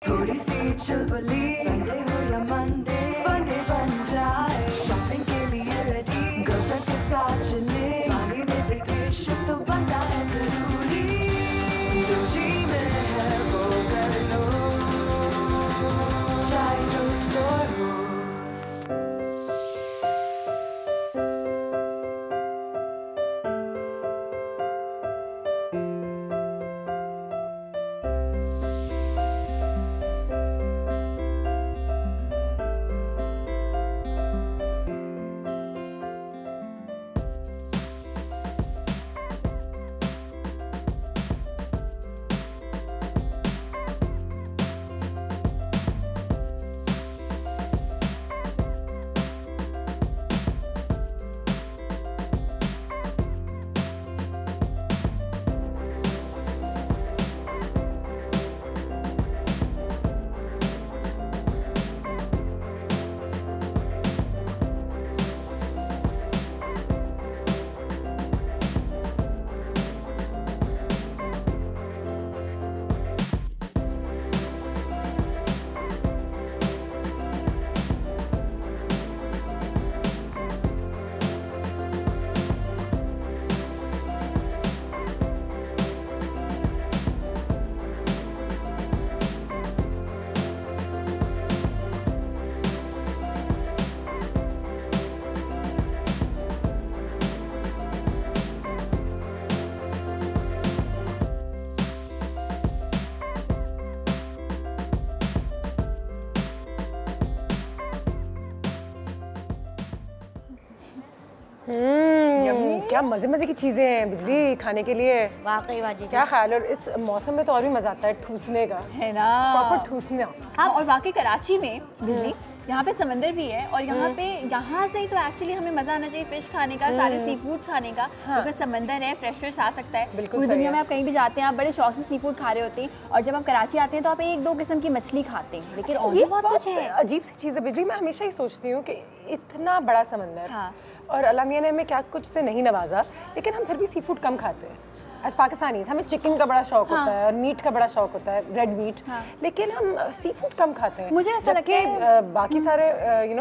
थोड़ी सी चुलबुली, संडे हो या मंडे, फंडे बन जाए, शॉपिंग के लिए रेडी, गर्लफ्रेंड्स के साथ चले, पानी में वेकेशन तो बनता है जरूरी, जो जी में है वो कर लो, चाय टोस्ट और रोस्ट। क्या मजे मजे की चीजें हैं बिजली खाने के लिए। वाकई बाजी क्या ख्याल है। और इस मौसम में तो और भी मजा आता है ठूसने का, है ना, प्रॉपर ठूसना। हाँ, और वाकई कराची में बिजली यहाँ पे समंदर भी है और यहाँ पे यहाँ से ही तो एक्चुअली हमें मजा आना चाहिए फिश खाने का, सारे सी फूड खाने का, क्योंकि समंदर है, फ्रेश फ्रेश आ सकता है। पूरी दुनिया में आप कहीं भी जाते हैं आप बड़े शौक से सी फूड खा रहे होते हैं और जब आप कराची आते हैं तो आप एक दो किस्म की मछली खाते हैं, लेकिन और भी बहुत कुछ है। अजीब सी चीज़ है बिजली। मैं हमेशा ही सोचती हूँ कि इतना बड़ा समंदर, हाँ, और अल्लाह मियां ने हमें क्या कुछ से नहीं नवाजा, लेकिन हम फिर भी सी फूड कम खाते हैं। एज पाकिस्तानीज़ हमें चिकन का बड़ा शौक होता है और मीट का बड़ा शौक होता है, रेड मीट, लेकिन हम सी फूड कम खाते हैं। मुझे ऐसा लगता है बाकी सारे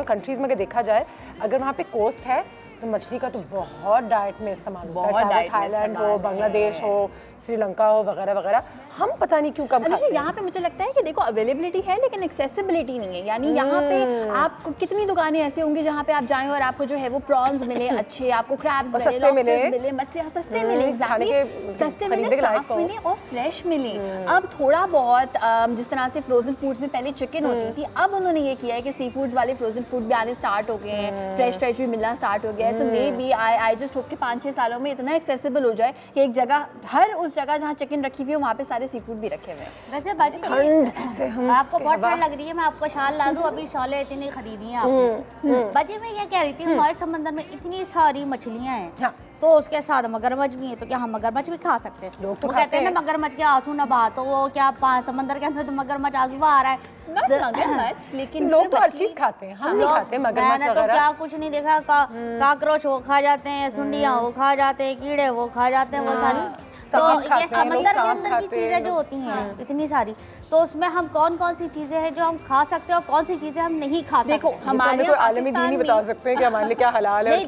कंट्रीज़ में अगर देखा जाए, अगर वहाँ पे कोस्ट है तो मछली का तो बहुत डाइट में इस्तेमाल होता है, चाहे थाईलैंड हो, बांग्लादेश हो, श्रीलंका हो, वगैरह वगैरह। हम पता नहीं क्यों कम खाते हैं। यहाँ पे मुझे लगता है कि देखो अवेलेबिलिटी है लेकिन एक्सेसिबिलिटी नहीं है। यानी यहाँ पे आपको कितनी दुकानें ऐसी होंगी जहाँ पे आप जाएं और आपको जो है वो प्रॉन्स मिले अच्छे, आपको क्रैब्स मिले, लॉबस्टर्स मिले, मछलियाँ सस्ते मिले, सस्ते मिले, साफ मिले और फ्रेश मिले। अब थोड़ा बहुत जिस तरह से फ्रोजन फूड्स में पहले चिकन होती थी, अब उन्होंने ये किया है कि सी फूड्स वाले फ्रोजन फूड भी आने स्टार्ट हो गए हैं, फ्रेश फ्रेश भी मिलना स्टार्ट हो गया है। So maybe I just hope कि 5-6 सालों में इतना एक्सेसिबल हो जाए कि एक जगह, हर उस जगह जहाँ चिकन रखी हुई है वहाँ पे सारे सी फूड भी रखे हुए हैं। वैसे बाजी आपको बहुत ठंड लग रही है, मैं आपको शाल ला दूं, अभी शॉलें इतनी खरीदी हैं आपने। बाजी मैं ये कह रही थी हमारे समंदर में इतनी सारी मछलियां हैं, तो उसके साथ मगरमच्छ भी है, तो क्या हम मगरमच्छ भी खा सकते हैं? लोग तो कहते हैं ना मगरमच्छ के आंसू ना बहा, तो वो क्या समंदर के अंदर तो मगरमच्छ आंसू आ रहा है। मगरमच्छ, लेकिन लोग तो हर चीज खाते हैं, हम नहीं खाते मगरमच्छ मैंने तो क्या कुछ नहीं देखा, काकरोच वो खा जाते हैं, सुंडियां वो खा जाते हैं, कीड़े वो खा जाते हैं, वो सारी। तो ये समंदर के अंदर की चीजें जो होती हैं इतनी सारी, तो उसमें हम कौन कौन सी चीजें हैं जो हम खा सकते हैं और कौन सी चीजें हम नहीं खा सकते? देखो हमारे आलमी दीन नहीं बता सकते हैं कि हमारे लिए क्या हलाल है। नहीं,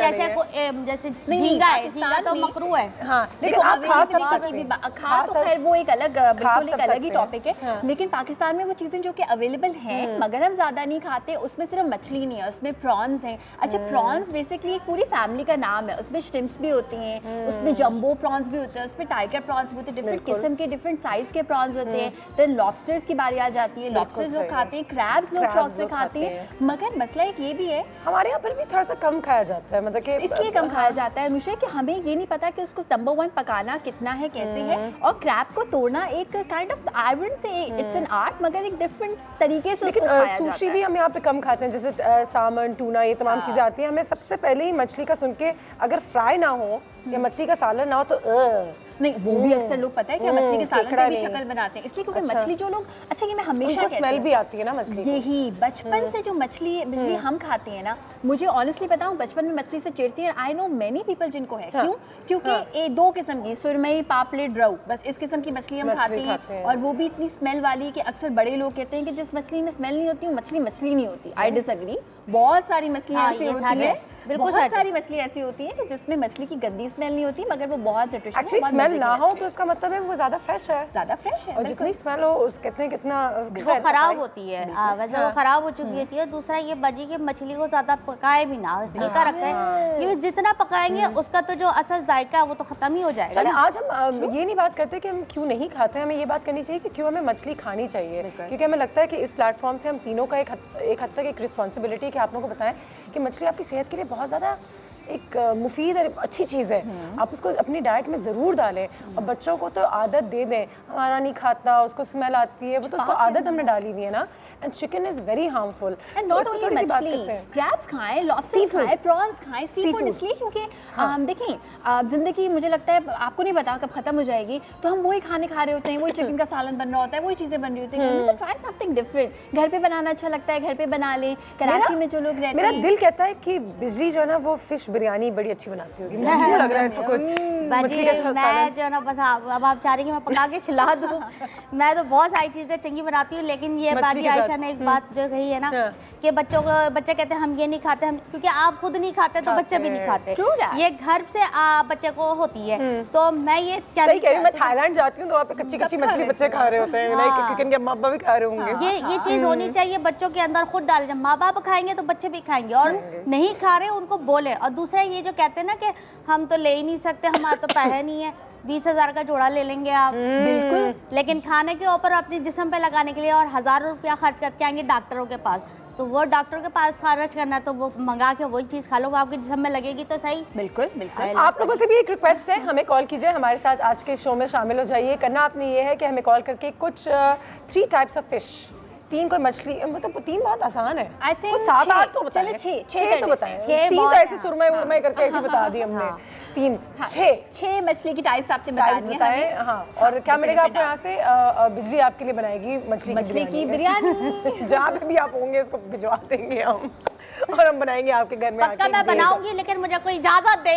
जैसे झींगा है, झींगा तो मकरू है। हाँ, लेकिन आप खा सकते हैं, खा तो खैर वो एक अलग, बिल्कुल एक अलग ही टॉपिक है। लेकिन पाकिस्तान में वो चीजें जो कि अवेलेबल हैं मगर हम ज्यादा नहीं खाते, उसमें सिर्फ मछली नहीं है, उसमें प्रॉन्स हैं। अच्छा, प्रॉन्स बेसिकली एक पूरी फैमिली का नाम है, उसमें श्रिम्प्स भी होती हैं, उसमें जंबो प्रॉन्स भी होते हैं, उसमें टाइगर प्रॉन्स भी होते हैं, डिफरेंट किस्म के डिफरेंट साइज के प्रॉन्स होते हैं। देन लॉबस्टर्स की बारी आ जाती है, लॉबस्टर्स लोग खाते हैं, क्रैब्स लोग शौक से खाते हैं, मगर मसला एक ये भी है हमारे यहाँ पर भी थोड़ा सा कम खाया जाता है, मतलब कि इसलिए कम खाया जाता है अनुषा कि हमें ये नहीं पता कि उसको नंबर 1 पकाना कितना है, कैसे है, और क्रैब को तोड़ना एक kind of, I wouldn't say it's an art, मगर एक डिफरेंट तरीके से उसको खाया जाता है। सुशी भी हम यहाँ पे कम खाते हैं, जैसे सामन, टूना, ये तमाम चीज़ें आती हैं। हमें सबसे पहले ही मछली का सुन के, अगर फ्राई ना हो या मछली का सालन ना हो तो नहीं, वो भी अक्सर लोग पता है कि मछली के सालन पे भी शक्ल बनाते हैं, इसलिए क्योंकि मछली जो लोग अच्छा ये मैं हमेशा कहती हूं स्मेल भी आती है ना मछली, यही बचपन से जो मछली हम खाते हैं ना, मुझे ऑनेस्टली बताऊं बचपन में मछली से चिढ़ती है। आई नो मेनी पीपल जिनको है, क्यों? क्योंकि दो किस्म की सुरमई, पापलेट, रोहू, बस इस किस्म की मछली हम खाते हैं और वो भी इतनी स्मेल वाली कि अक्सर बड़े लोग कहते हैं कि जिस मछली में स्मेल नहीं होती वो मछली नहीं होती। आई डिसएग्री, बहुत सारी मछलियां ऐसी होती है, बिल्कुल बहुत सारी मछली ऐसी होती है कि जिसमें मछली की गंदी स्मेल नहीं होती मगर वो बहुत न्यूट्रिशनल है। स्मेल ना हो तो उसका मतलब है वो ज्यादा फ्रेश है, और जितनी स्मेल हो उस कितना वो खराब होती है, वैसे वो खराब हो चुकी होती है। दूसरा ये बजी की मछली को ज्यादा पकाए भी ना, हल्का रखें, ये जितना पकाएंगे उसका तो जो असल जायका है वो तो खत्म ही हो जाएगा। चलिए आज हम ये नहीं बात करते कि हम क्यों नहीं खाते, हमें ये बात करनी चाहिए कि क्यों हमें मछली खानी चाहिए, क्योंकि हमें लगता है कि इस प्लेटफॉर्म से हम तीनों का एक हद तक एक रिस्पॉन्सिबिलिटी कि आप लोगों को बताएं कि मछली आपकी सेहत के लिए बहुत ज़्यादा एक मुफीद और अच्छी चीज़ है, आप उसको अपनी डाइट में ज़रूर डालें। और बच्चों को तो आदत दे दें, हमारा नहीं खाता, उसको स्मेल आती है, वो तो उसको आदत हमने डाली हुई है ना। And chicken is very harmful. And not only मछली, crabs खाएं, lobster खाएं, prawns खाएं, seafood इसलिए क्योंकि देखें जिंदगी मुझे लगता है आपको नहीं पता कब खत्म हो जाएगी, तो हम वही खाने खा रहे होते हैं, वही चिकन का सालन बन रहा होता है, वही चीजें बन रही होती हैं। so try something different, घर पे बनाना अच्छा लगता है, घर पे बना लें। कराची में जो लोग रहते हैं, मेरा दिल कहता है कि बिजली जो है ना वो फिश बिरयानी बड़ी अच्छी बनाती होगी, मुझे लग रहा है इसको कुछ मछली का सालन। मैं जो ना बस अब आप चाह रही कि मैं पका के खिला दूं, मैं तो बहुत सारी चीजें चंगी बनाती हूँ, लेकिन ये बाकी ने एक बात जो कही है ना कि बच्चे कहते हैं हम ये नहीं खाते, हम क्योंकि आप खुद नहीं खाते तो बच्चे भी नहीं खाते, ये घर से बच्चे को होती है। तो मैं ये क्या सही कह रही हूं, मैं थाईलैंड जाती हूं तो वहाँ पे कच्ची मछली बच्चे खा रहे होते हैं, लाइक इनके माँ बाप भी खा रहे होंगे। ये चीज होनी चाहिए बच्चों के अंदर, खुद डाले, जब माँ बाप खाएंगे तो बच्चे भी खाएंगे, और नहीं खा रहे उनको बोले। और दूसरा ये जो कहते हैं ना कि हम तो ले ही नहीं सकते, हमारा तो पैसा नहीं है, 20,000 का जोड़ा ले लेंगे आप, बिल्कुल, लेकिन खाने के ऊपर अपने जिस्म पे लगाने के लिए और हज़ारों रुपया खर्च करके आएंगे डॉक्टरों के पास, तो वो डॉक्टर के पास खर्च करना, तो वो मंगा के वही चीज़ खा लो, वो आपके जिस्म में लगेगी तो सही। बिल्कुल बिल्कुल। आप लोगों से भी एक रिक्वेस्ट है, हमें कॉल कीजिए, हमारे साथ आज के शो में शामिल हो जाइए। करना आपने ये है कि हमें कॉल करके कुछ 3 टाइप्स ऑफ फिश, 3 कोई मछली, मतलब 3 बहुत आसान है, आई थिंक 7-8 तो बताएं, 6 तो बताएं, 3 तो ऐसे सुरमई करके ऐसे बता दी हमने, 3 6 मछली की टाइप्स आपने बता दी है। हाँ, और क्या मिलेगा आपको यहाँ से? बिजली आपके लिए बनाएगी मछली की बिरयानी जहाँ पे भी आप होंगे उसको भिजवा देंगे हम, और हम बनाएंगे आपके घर में। पक्का मैं बनाऊंगी, लेकिन मुझे कोई इजाजत दे,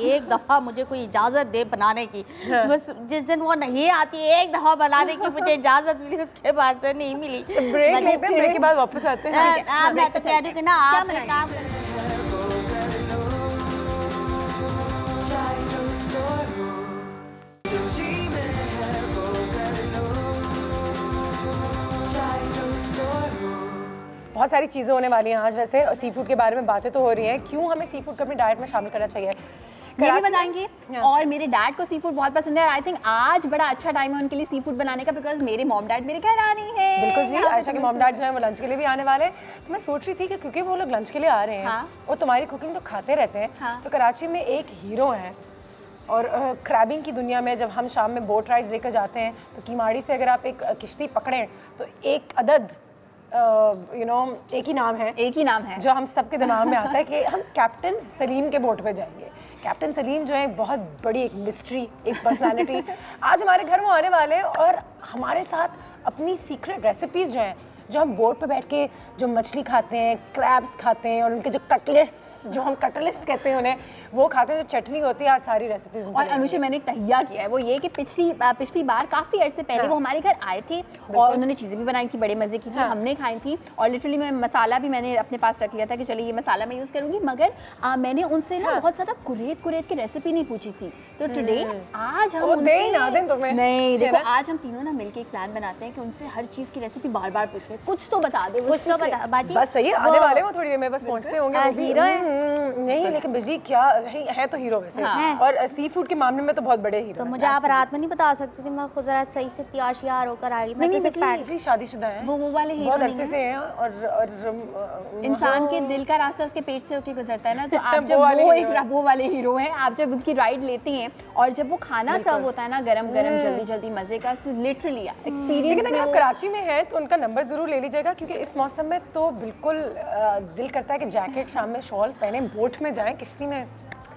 एक दफा मुझे कोई इजाजत दे बनाने की। बस जिस दिन वो नहीं आती, एक दफा बनाने की मुझे इजाजत मिली, उसके बाद से नहीं मिली। ब्रेक लेते हैं, ब्रेक के बाद वापस आते हैं। मैं तो कह रही हूँ कि ना आप काम करें। बहुत सारी चीज़ें होने वाली हैं आज वैसे, सी फूड के बारे में बातें तो हो रही हैं, क्यों हमें सी फूड को अपनी डाइट में शामिल करना चाहिए ये भी बताएंगे। और मेरे डैड को सी फूड बहुत पसंद है, आई थिंक आज बड़ा अच्छा टाइम है उनके लिए सी फूड बनाने का, बिकॉज मेरे मॉम डैड मेरे घर आ रही है। बिल्कुल जी, आयशा के मॉम डैड जो है वो लंच के लिए भी आने वाले हैं। तो मैं सोच रही थी कि क्योंकि वो लोग लंच के लिए आ रहे हैं और तुम्हारी कुकिंग तो खाते रहते हैं, तो कराची में एक हीरो है, और क्रैबिंग की दुनिया में जब हम शाम में बोट राइड्स लेकर जाते हैं तो कीमाड़ी से अगर आप एक किश्ती पकड़ें तो एक अदद एक ही नाम है जो हम सबके दिमाग में आता है कि हम कैप्टन सलीम के बोट पे जाएंगे। कैप्टन सलीम जो है बहुत बड़ी एक मिस्ट्री, एक पर्सनालिटी, आज हमारे घर में आने वाले हैं और हमारे साथ अपनी सीक्रेट रेसिपीज़ जो हैं, जो हम बोट पे बैठ के जो मछली खाते हैं, क्रैब्स खाते हैं, और उनके जो कटलेट्स, जो हम कटलेट्स कहते हैं उन्हें, वो खाते हैं, जो चटनी होती है, आज सारी रेसिपीज। और अनुषा मैंने एक तहिया किया है, वो ये कि पिछली बार काफ़ी अर्से पहले वो हमारे घर आए थे और उन्होंने चीज़ें भी बनाई थी, बड़े मज़े की थी, हमने खाई थी, और लिटरली मैं मसाला भी मैंने अपने पास रख लिया था कि चलिए ये मसाला मैं यूज़ करूँगी, मगर मैंने उनसे ना बहुत ज़्यादा कुरेद की रेसिपी नहीं पूछी थी। तो टुडे आज हम नहीं, देखो आज हम तीनों ना मिलकर एक प्लान बनाते हैं कि उनसे हर चीज़ की रेसिपी बार बार पूछ रहे, कुछ तो बता दे, कुछ तो बता बाजी। बस सही है, आने वाले वो थोड़ी देर में बस पहुंचते होंगे। हीरो नहीं, लेकिन बिजली क्या है तो हीरो वैसे, और सी फूड के मामले में तो बहुत बड़े हीरो। तो मुझे आप रात में नहीं बता सकती थी, मैं खुद रात सही से तैयार होकर आई। नहीं, शादीशुदा है, वो वाले हीरो बहुत अरसे से हैं, और इंसान के दिल का रास्ता उसके पेट से होकर गुजरता है ना, तो आप जब वो वाले हीरो हैं, आप जब उनकी राइड लेती हैं और जब वो खाना सर्व होता है ना गरम गरम जल्दी मजे का, लिटरली एक्सपीरियंस। लेकिन अगर आप कराची में हैं तो उनका नंबर जरूर ले लीजिएगा, क्योंकि इस मौसम में तो बिल्कुल दिल करता है कि जैकेट, शाम में शॉल पहने, बोट में जाएं, किश्ती में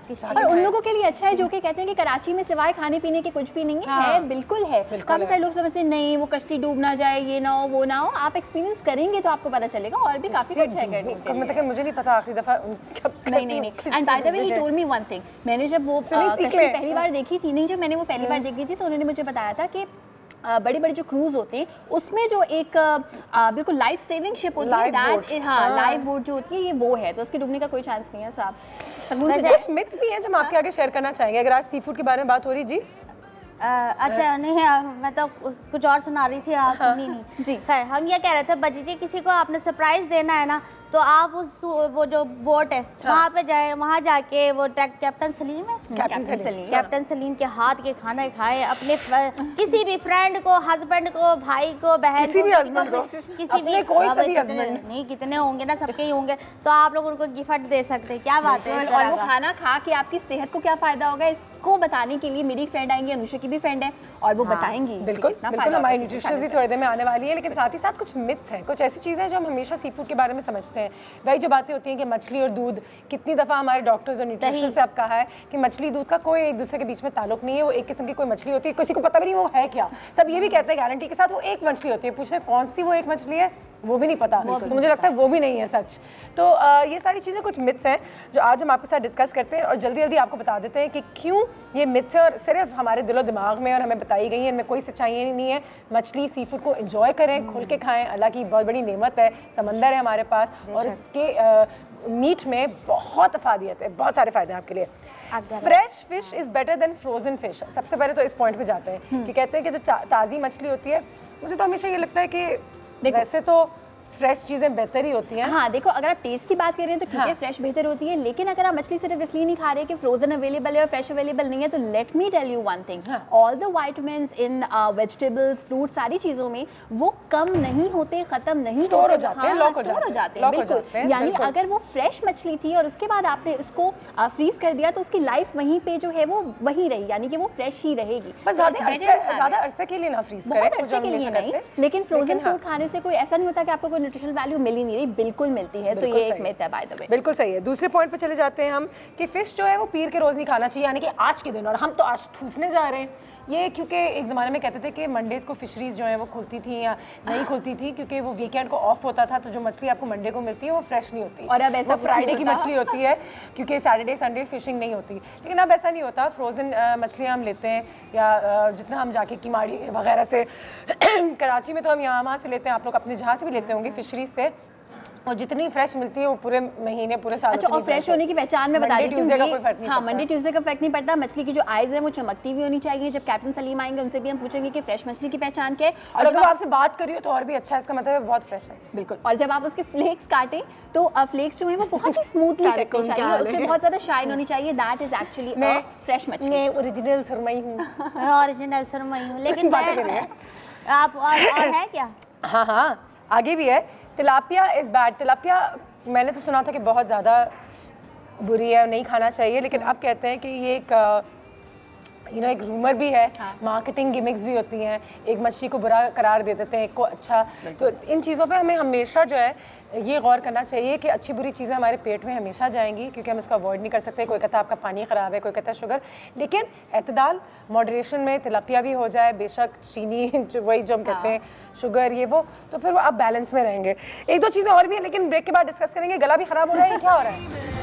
किस और उन लोगों के लिए अच्छा है जो कि कहते हैं कि कराची में सिवाय खाने पीने के कुछ भी नहीं है। हाँ, बिल्कुल है। काफी सारे लोग समझते हैं नहीं वो कश्ती डूब ना जाए, ये ना हो वो ना हो। आप एक्सपीरियंस करेंगे तो आपको पता चलेगा, और भी काफी कुछ है करने के लिए। मतलब मुझे नहीं पता आखिरी दफा नहीं। And by the way he told me one thing, मैंने जब वो कश्ती पहली बार देखी थी, नहीं जब मैंने वो पहली बार देखी थी तो उन्होंने मुझे बताया था कि बड़े बड़े जो क्रूज होते हैं उसमें जो एक बिल्कुल लाइफ सेविंग शिप होती है, दैट हाँ लाइफ बोट जो होती है ये वो है, तो उसकी डूबने का कोई चांस नहीं है साहब। कुछ मिथ्स भी हैं जो हम आपके आगे शेयर करना चाहेंगे, अगर आज सी फूड के बारे में बात हो रही। जी अच्छा नहीं मैं तो कुछ और सुना रही थी, आप सुनी नहीं जी। खैर हम ये कह रहे थे बजी जी, किसी को आपने सरप्राइज देना है ना तो आप उस वो जो बोट है वहाँ पे जाए, वहाँ जाके वो कैप्टन सलीम है, कैप्टन सलीम के हाथ के खाना खाए, अपने किसी भी फ्रेंड को, हस्बैंड को, भाई को, बहन किसी भी हस्बैंड को, किसी भी कोई सभी हस्बैंड नहीं, कितने होंगे ना, सबके ही होंगे, तो आप लोग उनको गिफ्ट दे सकते हैं। क्या बात है। और वो खाना खा के आपकी सेहत को क्या फायदा होगा इसको बताने के लिए मेरी फ्रेंड आएंगी, अनुषा की भी फ्रेंड है, और वो बताएंगी। बिल्कुल हमारी न्यूट्रिशनिस्ट भी थोड़ी देर में आने वाली है, लेकिन साथ ही साथ कुछ मिथ्स हैं, कुछ ऐसी चीज़ें जो हम हमेशा सी फूड के बारे में समझते हैं। वही जो बातें होती हैं कि मछली और दूध, कितनी दफ़ा हमारे डॉक्टर्स और न्यूट्रिशनिस्ट से अब कहा है कि मछली दूध का कोई एक दूसरे के बीच में ताल्लुक नहीं है, वो एक किस्म की कोई मछली होती है, किसी को पता भी नहीं वो है क्या। सब ये भी कहते हैं गारंटी के साथ वो एक मछली होती है, पूछते हैं कौन सी वो एक मछली है, वो भी नहीं पता, तो मुझे लगता है वो भी नहीं है सच। तो ये सारी चीज़ें कुछ मिथ्स हैं जो आज हम आपके साथ डिस्कस करते हैं, और जल्दी जल्दी आपको बता देते हैं कि क्यों ये मिथ्स है, और सिर्फ हमारे दिलो दिमाग में और हमें बताई गई है, इनमें कोई सच्चाई नहीं है। मछली सी फूड को एंजॉय करें, खुल के खाएं, अल्लाह की बहुत बड़ी नेमत है, समंदर है हमारे पास, और इसके मीट में बहुत अफादियत है, बहुत सारे फ़ायदे हैं आपके लिए। Fresh fish is better than frozen fish. सबसे पहले तो इस पॉइंट पे जाते हैं कि कहते हैं कि जो ताज़ी मछली होती है, मुझे तो हमेशा ये लगता है कि वैसे तो फ्रेश चीज़ें बेहतर ही होती हैं। हाँ देखो, अगर आप टेस्ट की बात कर रहे हैं तो ठीक है, फ्रेश बेहतर होती है, लेकिन अगर आप मछली सिर्फ इसलिए नहीं खा रहे कि फ्रोजन अवेलेबल है और फ्रेश अवेलेबल नहीं है, तो let me tell you one thing, all the vitamins in vegetables, fruit, सारी चीज़ों में वो कम नहीं होते, खत्म नहीं होते, स्टोर हो जाते हैं, बिल्कुल। यानी अगर वो फ्रेश मछली थी और उसके बाद आपने इसको फ्रीज कर दिया तो उसकी लाइफ वहीं पे जो है वो वहीं रही, यानी कि वो फ्रेश ही रहेगी। ज़्यादा अरसे के लिए ना फ्रीज करें, बहुत अरसे के लिए नहीं, लेकिन फ्रोजन फूड खाने से कोई ऐसा नहीं होता कि आपको न्यूट्रिशनल वैल्यू मिल ही नहीं रही, बिल्कुल मिलती है। तो ये एक मिथ है बाय द वे। बिल्कुल सही है। दूसरे पॉइंट पे चले जाते हैं हम कि फिश जो है वो पीर के रोज नहीं खाना चाहिए, यानी कि आज के दिन, और हम तो आज ठूसने जा रहे हैं ये, क्योंकि एक ज़माने में कहते थे कि मंडेज को फिशरीज जो है वो खुलती थी या नहीं खुलती थी, क्योंकि वो वीकेंड को ऑफ होता था, तो जो मछली आपको मंडे को मिलती है वो फ्रेश नहीं होती, और अब ऐसा फ्राइडे की मछली होती है, क्योंकि सैटरडे संडे फिशिंग नहीं होती। लेकिन अब ऐसा नहीं होता, फ्रोजन मछलियाँ हम लेते हैं, या जितना हम जाके किमाड़ी वगैरह से कराची में तो हम यहाँ से लेते हैं, आप लोग अपने जहाँ से भी लेते होंगे फिशरीज से, और जितनी फ्रेश मिलती है वो पूरे महीने पूरे साल। अच्छा, और फ्रेश होने की पहचान में बता देती हूँ। हाँ, मंडे ट्यूसडे का फर्क नहीं पड़ता। मछली की जो आइज है वो चमकती भी होनी चाहिए। जब कैप्टन सलीम आएंगे उनसे भी हम पूछेंगे कि फ्रेश मछली की पहचान क्या है, और अगर आपसे बात करिए तो और भी अच्छा है, इसका मतलब बहुत फ्रेश है। बिल्कुल। और जब आप उसके फ्लेक्स काटें तो फ्लेक्स जो है वो बहुत ही स्मूथली कटने चाहिए, उसमें बहुत ज़्यादा शाइन होनी चाहिए, दैट इज एक्चुअली फ्रेश मछली। मैं ओरिजिनल सुरमई हूँ, ओरिजिनल सुरमई हूँ, लेकिन आप और है क्या? हाँ आगे भी है। Tilapia is bad. तिलापिया मैंने तो सुना था कि बहुत ज़्यादा बुरी है, नहीं खाना चाहिए, लेकिन अब कहते हैं कि ये एक एक रूमर भी है, मार्केटिंग गिमिक्स भी होती हैं, एक मछली को बुरा करार दे देते हैं, एक को अच्छा। तो इन चीज़ों पे हमें हमेशा जो है ये गौर करना चाहिए कि अच्छी बुरी चीज़ें हमारे पेट में हमेशा जाएंगी, क्योंकि हम इसको अवॉइड नहीं कर सकते। कोई कहता है आपका पानी ख़राब है, कोई कहता है शुगर, लेकिन एतदाल मॉडरेशन में तिलापिया भी हो जाए, बेशक चीनी वही जो हम कहते हैं शुगर ये वो, तो फिर वो आप बैलेंस में रहेंगे। एक दो चीज़ें और भी हैं, लेकिन ब्रेक के बाद डिस्कस करेंगे। गला भी ख़राब हो रहा है, ये क्या हो रहा है?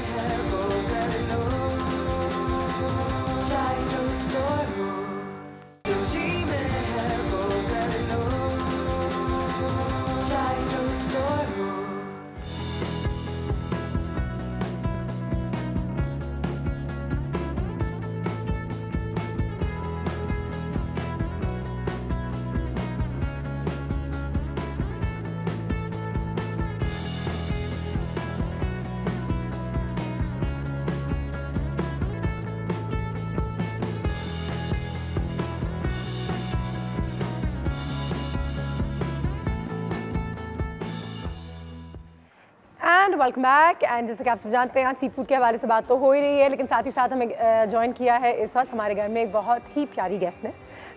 Welcome back. एंड जैसे कि आप सब जानते हैं, सी फूड के हवाले से बात तो हो ही रही है, लेकिन साथ ही साथ हमें ज्वाइन किया है इस वक्त हमारे घर में एक बहुत ही प्यारी गेस्ट ने,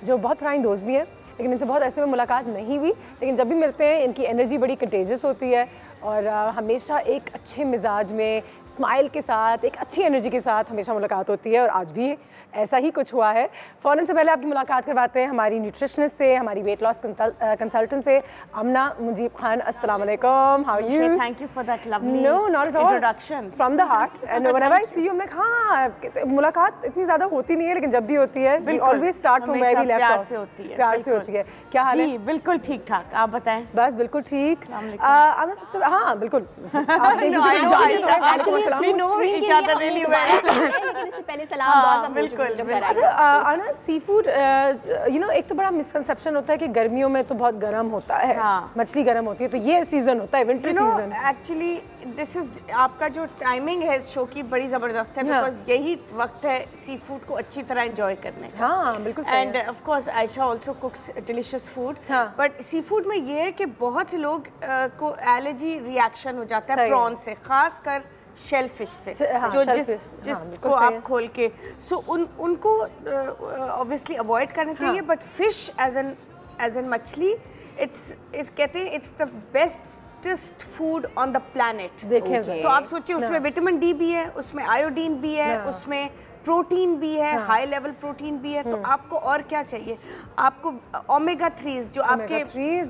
जो बहुत पुरानी दोस्त भी है, लेकिन इनसे बहुत अरसे में मुलाकात नहीं हुई, लेकिन जब भी मिलते हैं इनकी एनर्जी बड़ी कंटेजियस होती है और हमेशा एक अच्छे मिजाज में, स्माइल के साथ, एक अच्छी एनर्जी के साथ हमेशा मुलाकात होती है और आज भी ऐसा ही कुछ हुआ है। फ़ौरन से पहले आपकी मुलाकात करवाते हैं हमारी न्यूट्रिशनिस्ट से, हमारी वेट लॉस कंसल्टेंट से, अमना मुजीब खान। अस्सलाम वालेकुम, how are you? Thank you for that lovely introduction from the heart and whenever I see you मैं हाँ, मुलाकात इतनी ज़्यादा होती नहीं है लेकिन जब भी होती है we always start from where we left off. प्यार से होती है, प्यार से होती है। क्या हाल है? जी बिल्कुल ठीक ठाक, आप बताएं। बस बिल्कुल ठीक। आना सबसे हाँ बिल्कुल आप आना सी फूड यू नो एक तो बड़ा मिसकंसेप्शन होता है कि गर्मियों में तो बहुत गर्म होता है, मछली गर्म होती है, तो ये सीजन होता है winter season. Actually this is आपका जो टाइमिंग है इस शो की बड़ी जबरदस्त है बिकॉज यही वक्त है सी फूड को अच्छी तरह एंजॉय करने का। हाँ बिल्कुल। And of course Ayesha also cooks delicious food, but sea food में ये है कि बहुत से लोग को एलर्जी रिएक्शन हो जाता है प्रॉन से, खासकर शेल फिश से, जो जिसको आप खोल के उनको ऑब्वियसली अवॉइड करना चाहिए। बट फिश एज एन मछली इट्स कहते हैं it's the bestest food on the planet. तो आप सोचिए उसमें विटामिन डी भी है, उसमें आयोडीन भी है, उसमें प्रोटीन भी है, हाई लेवल प्रोटीन भी है, तो आपको और क्या चाहिए? आपको ओमेगा 3 जो आपके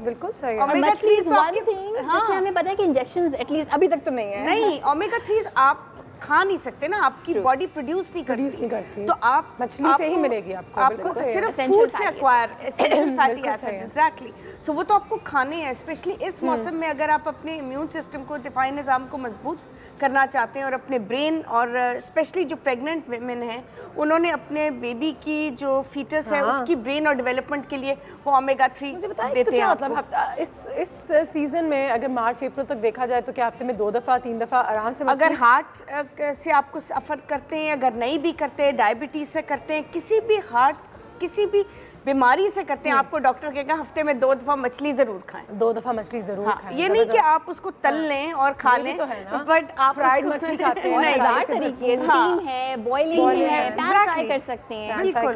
बिल्कुल सही है। ओमेगा 3 जिसमें हमें पता है कि इंजेक्शंस एटलीस्ट अभी तक तो नहीं है। नहीं, ओमेगा 3 आप खा नहीं सकते ना, आपकी बॉडी प्रोड्यूस नहीं करती, तो आप मछली से ही मिलेगी आपको सिर्फ फूड से acquire essential fatty acids. Exactly, so वो तो आपको खाने हैं। स्पेशली इस मौसम में अगर आप अपने इम्यून सिस्टम को, दिफाई निज़ाम को मजबूत करना चाहते हैं और अपने ब्रेन और स्पेशली जो प्रेग्नेंट वेमेन हैं उन्होंने अपने बेबी की जो फीटस है उसकी ब्रेन और डेवलपमेंट के लिए वो ओमेगा 3 देते हैं। मतलब इस सीजन में अगर मार्च अप्रैल तक देखा जाए तो क्या हफ्ते में 2 दफ़ा 3 दफ़ा आराम से, अगर हार्ट से आपको सफ़र करते हैं, अगर नहीं भी करते हैं, डायबिटीज़ से करते हैं, किसी भी बीमारी से करते हैं, आपको डॉक्टर कहेगा हफ्ते में 2 दफ़ा मछली जरूर खाएं। 2 दफ़ा मछली जरूर खाएं। ये नहीं कि आप उसको तल लें और खा लें, बट आप फ्राइड मछली खाते हैं, हजार तरीके, स्टीम है, बॉइलिंग है, पैन फ्राई कर सकते हैं, बिल्कुल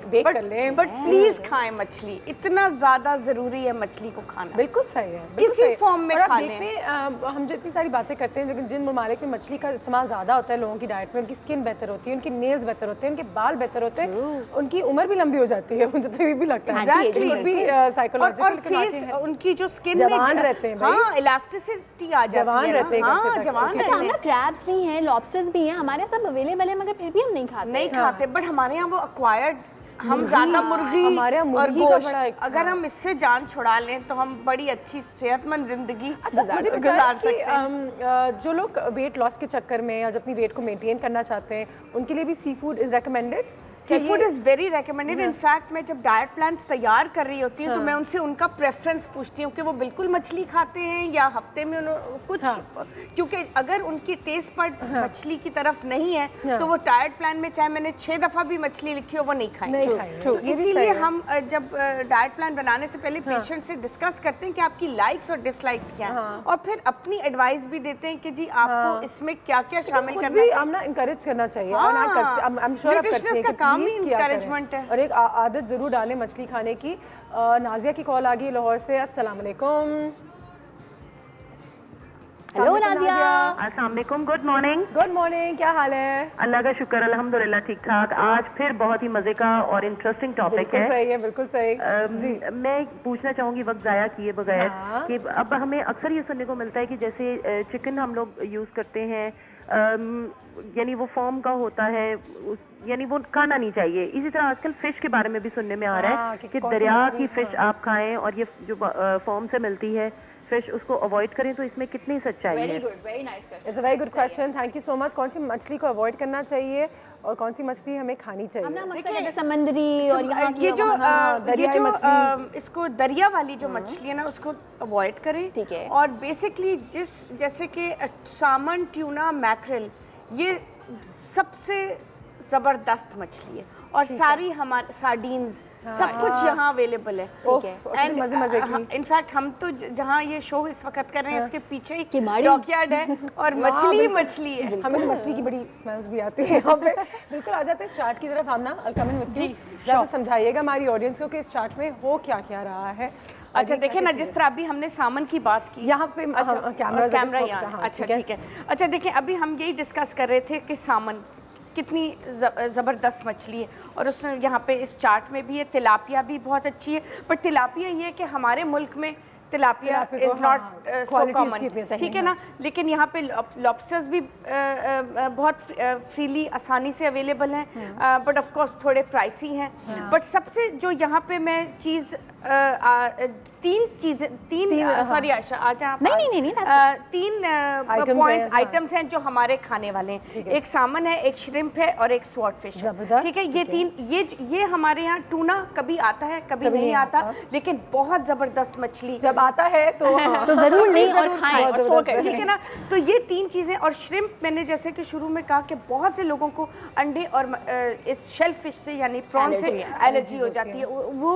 बेक कर लें, बट प्लीज खाएं मछली, इतना ज्यादा जरूरी है मछली को खाना। बिल्कुल सही है, किसी फॉर्म में खा लें। हम जो इतनी सारी बातें करते हैं लेकिन जिन ममालिक में मछली का इस्तेमाल ज्यादा होता है लोगों की डाइट में, उनकी स्किन बेहतर होती है, उनके नेल्स बेहतर होते हैं, उनके बाल बेहतर होते हैं, उनकी उम्र भी लंबी हो जाती है, मुझे तो ये भी लगता है। और फेस उनकी जो स्किन में जवान रहते हैं, हाँ इलास्टिसिटी आ जाती है, जवान रहते हैं, हाँ जवान रहते हैं। क्रैब्स भी हैं, लॉबस्टर्स भी हैं, हमारे सब अवेलेबल है, मगर फिर भी हम नहीं खाते। बट हमारे यहाँ वो एक्वायर्ड, हम ज्यादा मुर्गी और गोश्त, अगर हम इससे जान छुड़ा लें तो हम बड़ी अच्छी सेहतमंद जिंदगी गुजार सकते हैं। जो लोग वेट लॉस के चक्कर में या अपनी वेट को मेंटेन करना चाहते हैं उनके लिए भी seafood is recommended. Seafood is very recommended. In fact मैं जब डाइट प्लान्स तैयार कर रही होती हूँ तो मैं उनसे उनका प्रेफरेंस पूछती हूँ कि वो बिल्कुल मछली खाते हैं या हफ्ते में कुछ, क्योंकि अगर उनकी टेस्ट बड्स मछली की तरफ नहीं है तो वो डाइट प्लान में चाहे मैंने 6 दफ़ा भी मछली लिखी हो वो नहीं खाएंगे। तो इसीलिए हम जब डाइट प्लान बनाने से पहले पेशेंट से डिस्कस करते हैं कि आपकी लाइक्स और डिसलाइक्स क्या हैं, और फिर अपनी एडवाइस भी देते हैं कि जी आपको इसमें क्या क्या शामिल करना चाहिए। हमने इंकरेज करना चाहिए, इंकरेजमेंट है। और एक आदत जरूर डालें मछली खाने की। नाजिया की कॉल आ गई लाहौर से। अस्सलाम वालेकुम। हेलो नाजिया। अस्सलाम वालेकुम, गुड मॉर्निंग। गुड मॉर्निंग, क्या हाल है? अल्लाह का शुक्र, अल्हम्दुलिल्लाह ठीक ठाक। आज फिर बहुत ही मजे का और इंटरेस्टिंग टॉपिक है। सही है, बिल्कुल सही। जी मैं पूछना चाहूँगी वक्त ज़ाया किए बगैर कि अब हमें अक्सर ये सुनने को मिलता है कि जैसे चिकन हम लोग यूज़ करते हैं, यानी वो फॉर्म का होता है, यानी वो खाना नहीं चाहिए। इसी तरह आजकल फिश के बारे में भी सुनने में आ रहा है कि दरिया की फिश आप खाएं और ये जो फॉर्म से मिलती है फिश उसको अवॉइड करें, तो इसमें कितनी सच्चाई है? Very nice question. It's a very good question, thank you so much. कौन सी मछली को अवॉइड करना चाहिए और कौन सी मछली हमें खानी चाहिए? देखिए समुद्री और यहाँ की ये जो इसको दरिया वाली जो मछली है ना उसको अवॉइड करें, ठीक है। और बेसिकली जैसे कि सामन, ट्यूना, मैक्रेल, ये सबसे जबरदस्त मछली है और सारी हमारे सार्डीन्स सब कुछ यहाँ अवेलेबल है, ठीक है। एंड इनफैक्ट हम तो जहाँ ये शो इस वक्त कर रहे हैं इसके पीछे ही डॉकयार्ड है और मछली है। हमें मछली की बड़ी स्मेल्स भी आती है यहाँ पे। बिल्कुल आ जाते हैं स्टार्ट की तरफ। हम ना कमेंट विद यू, जरा समझाइएगा हमारी ऑडियंस को कि इस चार्ट में हो क्या क्या रहा है। अच्छा देखिए ना, जिस तरह अभी हमने सामन की बात की, यहाँ पे कैमरा यहाँ, अच्छा ठीक है। अच्छा देखिए, अभी हम यही डिस्कस कर रहे थे कि सामन कितनी ज़बरदस्त मछली है, और उस यहाँ पे इस चार्ट में भी है। तिलापिया भी बहुत अच्छी है, पर तिलापिया ये है कि हमारे मुल्क में tilapia is not so common, ठीक है ना। लेकिन यहाँ पे लॉबस्टर्स भी बहुत फ्रीली आसानी से अवेलेबल हैं, बट ऑफ कोर्स थोड़े प्राइसी हैं। बट सबसे जो यहाँ पे मैं चीज़ सॉरी आयशा, आज आप तीन पॉइंट्स आइटम्स हैं जो हमारे खाने वाले हैं। एक सामन है, एक श्रिम्प है और एक स्वॉर्डफिश, ठीक है। ये तीन, ये हमारे यहाँ टूना कभी आता है कभी नहीं आता, लेकिन बहुत ज़बरदस्त मछली जब आता है तो जरूर नहीं और खाएं और स्टोर करें, ठीक है ना। तो ये तीन चीज़ें, और श्रिम्प मैंने जैसे कि शुरू में कहा कि बहुत से लोगों को अंडे और इस शेल फिश से यानी प्रॉन से एलर्जी हो जाती है। वो